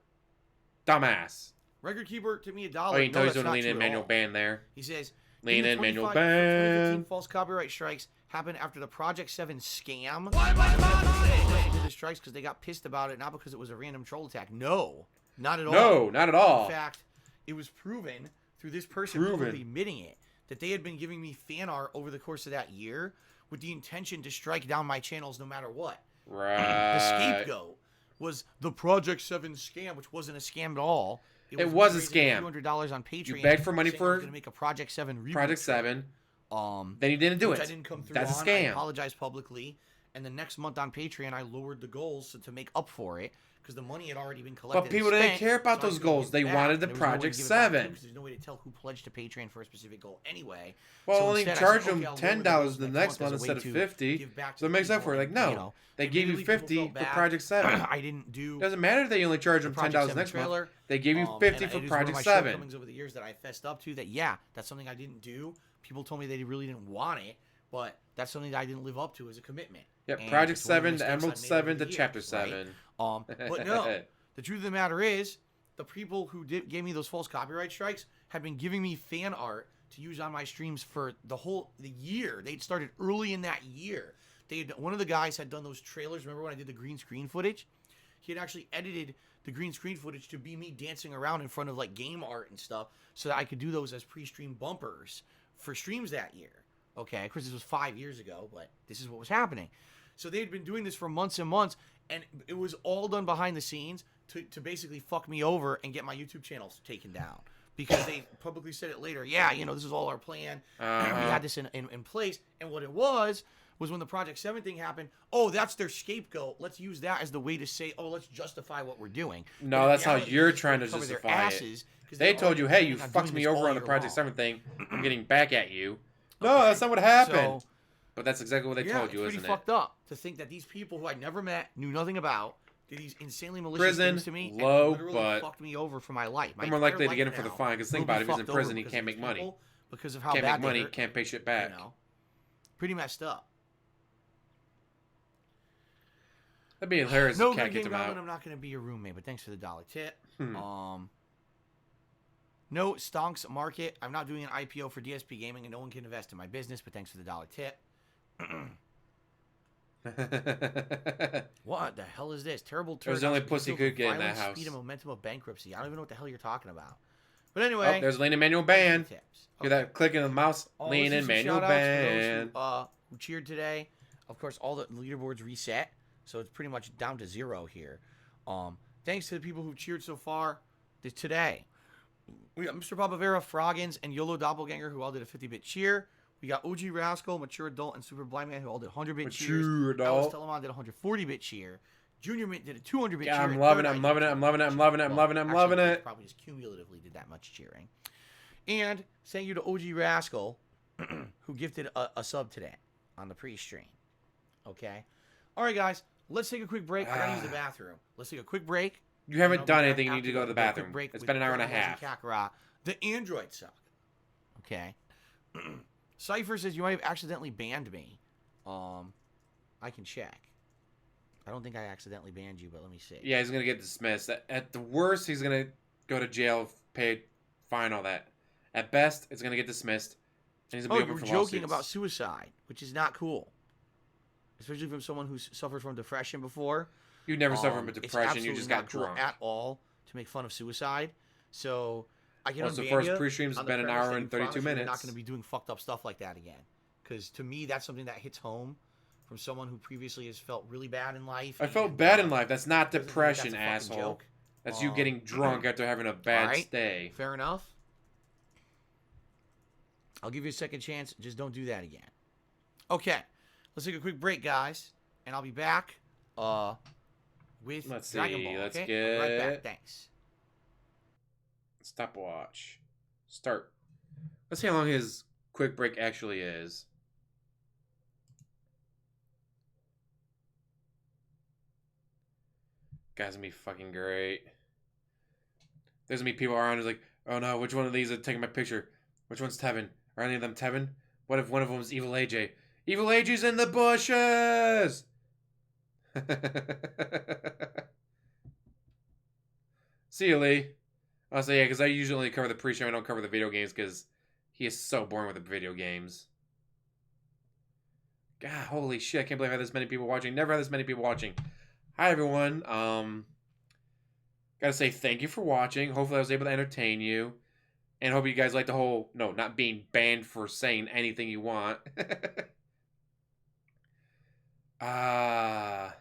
Dumbass. Record keeper to me $1. Oh, you can tell No, he's that's doing a not lean true in at manual all. ban there. He says, Lean the in manual 25 ban. 2015 false copyright strikes happened after the Project 7 scam. They did the strikes because they got pissed about it, not because it was a random troll attack. No, not at all. No, not at all. In fact, it was proven through this person publicly admitting it that they had been giving me fan art over the course of that year with the intention to strike down my channels no matter what. Right. The scapegoat was the Project 7 scam, which wasn't a scam at all. It was a raising scam. $200 on Patreon. You begged for money saying I was for going to make a Project 7 reboot. Project 7. Then Then you didn't do which it. I didn't come through That's on. a I scam. apologized publicly, and the next month on Patreon, I lowered the goals to make up for it because the money had already been collected. But people and didn't spent, care about so I those was gonna goals. give They back, wanted and the there was no way to Project give it back to 7. because there's no way to tell who pledged to Patreon for a specific goal anyway. Well, So only instead, I charge said, them okay, I'll lower $10 the goals the next next month month as a way instead of to 50. give back to So it makes up people for it. Like, and, no, you know, they gave you admittedly, people 50 felt for bad. Project 7. I didn't do. Doesn't matter if they only charge them the Project $10 7 next trailer. month. They gave you And 50 it for is Project one of my 7. shortcomings over the years that I fessed up to that, yeah, that's something I didn't do. People told me they really didn't want it, but that's something that I didn't live up to as a commitment. Yep, And Project it's one of the 7 to mistakes Emerald I've made 7 over to the Chapter years, right? 7. But no, the truth of the matter is, the people who gave me those false copyright strikes had been giving me fan art to use on my streams for the year. They'd started early in that year. One of the guys had done those trailers. Remember when I did the green screen footage? He had actually edited the green screen footage to be me dancing around in front of like game art and stuff so that I could do those as pre-stream bumpers for streams that year. Okay, of course this was 5 years ago, but this is what was happening. So they had been doing this for months and months, and it was all done behind the scenes to basically fuck me over and get my YouTube channels taken down. Because they publicly said it later, yeah, you know, this is all our plan. We had this in place. And what it was when the Project 7 thing happened, oh, that's their scapegoat. Let's use that as the way to say, oh, let's justify what we're doing. No, that's how you're trying to justify it. They told you, hey, you fucked me over on the Project 7 thing. I'm getting back at you. No, that's not what happened. But that's exactly what they told you, isn't it? It's pretty fucked up to think that these people who I never met, knew nothing about, did these insanely malicious things to me, low, and literally fucked me over for my life. I'm more likely to get him for the fine, because think about it, if he's in prison, he can't make money. Because of how can't bad make money, they hurt, can't pay shit back. You know, pretty messed up. That'd be hilarious No if Cat good gets game, him out. Robin, I'm not going to be your roommate, but thanks for the dollar tip. No stonks market. I'm not doing an IPO for DSP Gaming, and no one can invest in my business, but thanks for the dollar tip. What the hell is this? Terrible turd. There's only pussy could get in that house. Speed and momentum of bankruptcy. I don't even know what the hell you're talking about. But anyway. Oh, there's Lean and Manual Ban. Tips. Hear that clicking of the mouse? Lean and Manual Ban. Who cheered today. Of course, all the leaderboards reset, so it's pretty much down to 0 here. Thanks to the people who cheered so far today. We got Mr. Barbavera, Froggins, and YOLO Doppelganger, who all did a 50-bit cheer. We got OG Rascal, Mature Adult, and Super Blind Man, who all did 100-bit cheers. Mature Adult. Alice Telemon did a 140-bit cheer. Junior Mint did a 200-bit cheer. I'm loving it, I'm loving it, I'm loving it, I'm loving it, I'm loving it, I'm loving it. Probably just cumulatively did that much cheering. And thank you to OG Rascal, who gifted a sub today on the pre-stream. Okay? All right, guys. Let's take a quick break. I gotta use the bathroom. Let's take a quick break. You haven't done anything. You need to go to the bathroom. It's been an hour and a half. Kakarot, the Android suck. Okay. Cypher says you might have accidentally banned me. I can check. I don't think I accidentally banned you, but let me see. Yeah, he's gonna get dismissed. At the worst, he's gonna go to jail, pay fine, all that. At best, it's gonna get dismissed. And he's gonna be open for joking lawsuits. about suicide, which is not cool. Especially from someone who's suffered from depression before. You never suffered from depression. You It's just got absolutely not drunk. cool at all to make fun of suicide. So I can Well, the unban first you pre-stream's on the been an premise hour that and you 32 promise minutes. You're not going to be doing fucked up stuff like that again. Because to me, that's something that hits home from someone who previously has felt really bad in life. I felt bad in life. That's not doesn't think depression, that's a fucking asshole. joke. That's you getting drunk after having a bad stay. Fair enough. I'll give you a second chance. Just don't do that again. Okay. Let's take a quick break, guys. And I'll be back with Let's Dragon see. Ball. Let's okay? get... I'll be right back. Thanks. Stopwatch. Start. Let's see how long his quick break actually is. Guys, gonna be fucking great. There's gonna be people around who's like, oh no, which one of these is taking my picture? Which one's Tevin? Are any of them Tevin? What if one of them is Evil AJ? Evil AJ's in the bushes! See you, Lee. I'll say, yeah, because I usually only cover the pre-show. I don't cover the video games because he is so boring with the video games. God, holy shit, I can't believe I had this many people watching. Never had this many people watching. Hi, everyone. Gotta say thank you for watching. Hopefully I was able to entertain you. And hope you guys like the whole, no, not being banned for saying anything you want. Yeah,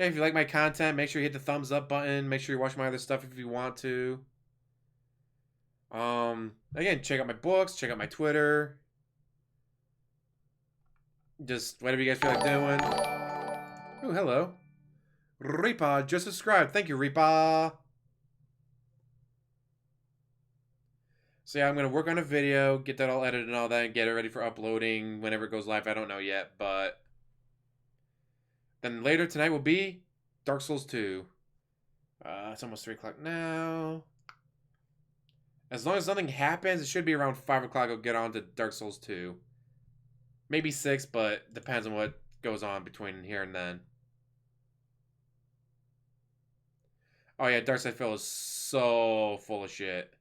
if you like my content, make sure you hit the thumbs up button. Make sure you watch my other stuff if you want to. Again, check out my books, check out my Twitter. Just whatever you guys feel like doing. Oh, hello. Reaper just subscribed. Thank you, Reaper. So yeah, I'm going to work on a video, get that all edited and all that, and get it ready for uploading whenever it goes live. I don't know yet, but then later tonight will be Dark Souls 2. It's almost 3 o'clock now. As long as nothing happens, it should be around 5 o'clock. I'll get on to Dark Souls 2. Maybe 6, but depends on what goes on between here and then. Oh yeah, Darkside Phil is so full of shit.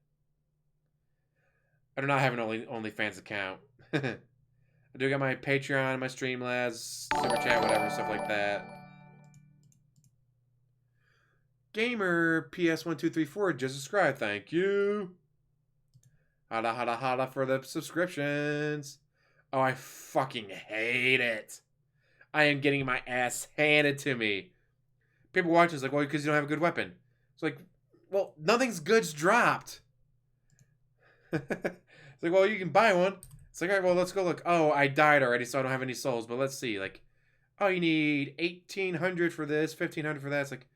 I do not have an OnlyFans account. I do got my Patreon, my Streamlabs, Super Chat, whatever, stuff like that. Gamer PS1234 just subscribed. Thank you. Holla, holla, holla for the subscriptions. Oh, I fucking hate it. I am getting my ass handed to me. People watching is like, well, because you don't have a good weapon. It's like, well, nothing's good's dropped. It's like, well, you can buy one. It's like, all right, well, let's go look. Oh, I died already, so I don't have any souls. But let's see. Like, oh, you need 1,800 for this, 1,500 for that. It's like,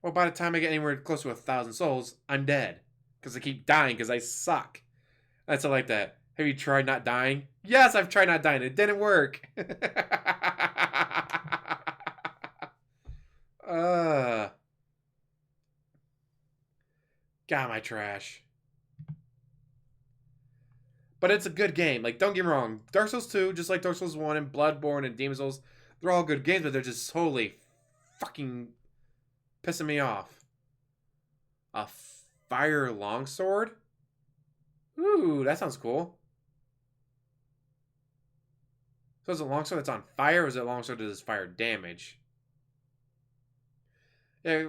well, by the time I get anywhere close to 1,000 souls, I'm dead. Because I keep dying because I suck. That's like that. Have you tried not dying? Yes, I've tried not dying. It didn't work. God, my trash. But it's a good game. Like, don't get me wrong. Dark Souls 2, just like Dark Souls 1 and Bloodborne and Demon's Souls, they're all good games, but they're just totally fucking pissing me off. A fire longsword? Ooh, that sounds cool. So is it a longsword that's on fire, or is it a longsword that does fire damage? Yeah,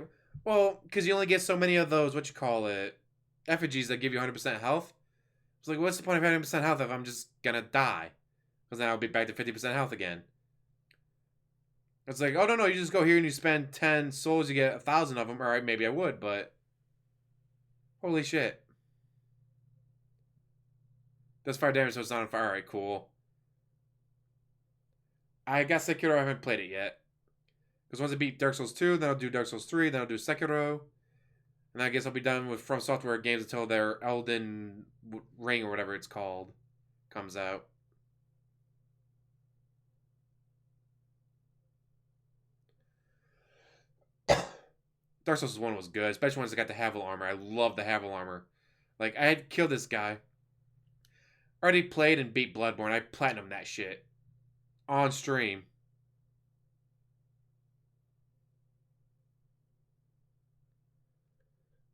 well, because you only get so many of those, what you call it, effigies that give you 100% health. It's like, what's the point of having 100% health if I'm just gonna die? Because then I'll be back to 50% health again. It's like, oh, no, you just go here and you spend 10 souls, you get 1,000 of them. Alright, maybe I would, but... Holy shit. Does fire damage, so it's not on fire. Alright, cool. I got Sekiro, I haven't played it yet. Because once I beat Dark Souls 2, then I'll do Dark Souls 3, then I'll do Sekiro. And I guess I'll be done with From Software games until their Elden Ring, or whatever it's called, comes out. Dark Souls 1 was good, especially once I got the Havel armor. I love the Havel armor. Like, I had killed this guy. Already played and beat Bloodborne. I platinumed that shit. On stream.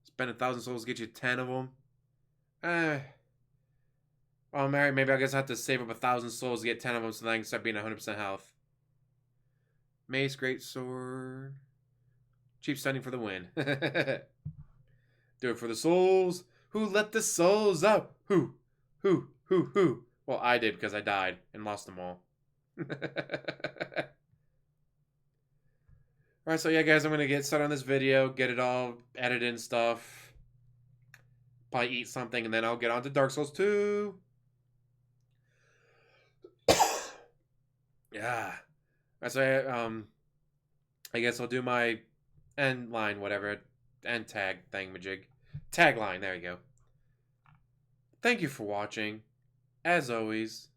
Spend 1,000 souls to get you 10 of them. Well, Mary, maybe I guess I have to save up 1,000 souls to get 10 of them so that I can start being 100% health. Mace, great sword. Cheap spending for the win. Do it for the souls. Who let the souls out? Who? Well, I did because I died and lost them all. Alright, so yeah, guys, I'm going to get started on this video, get it all edited and stuff. Probably eat something, and then I'll get on to Dark Souls 2. Yeah. So, I guess I'll do my end line, whatever, end tag thingamajig. Tagline, there you go. Thank you for watching. As always,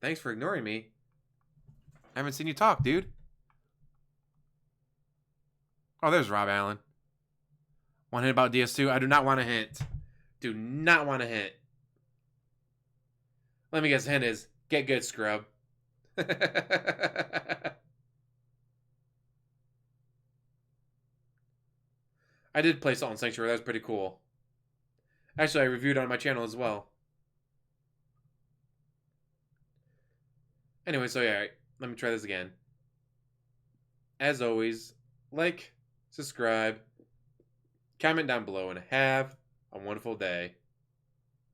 thanks for ignoring me. I haven't seen you talk, dude. Oh, there's Rob Allen. Want to hint about DS2? I do not want to hint. Do not want to hint. Let me guess, the hint is, get good, scrub. I did play Salt and Sanctuary. That was pretty cool. Actually, I reviewed it on my channel as well. Anyway, so yeah, let me try this again. As always, like, subscribe, comment down below, and have a wonderful day.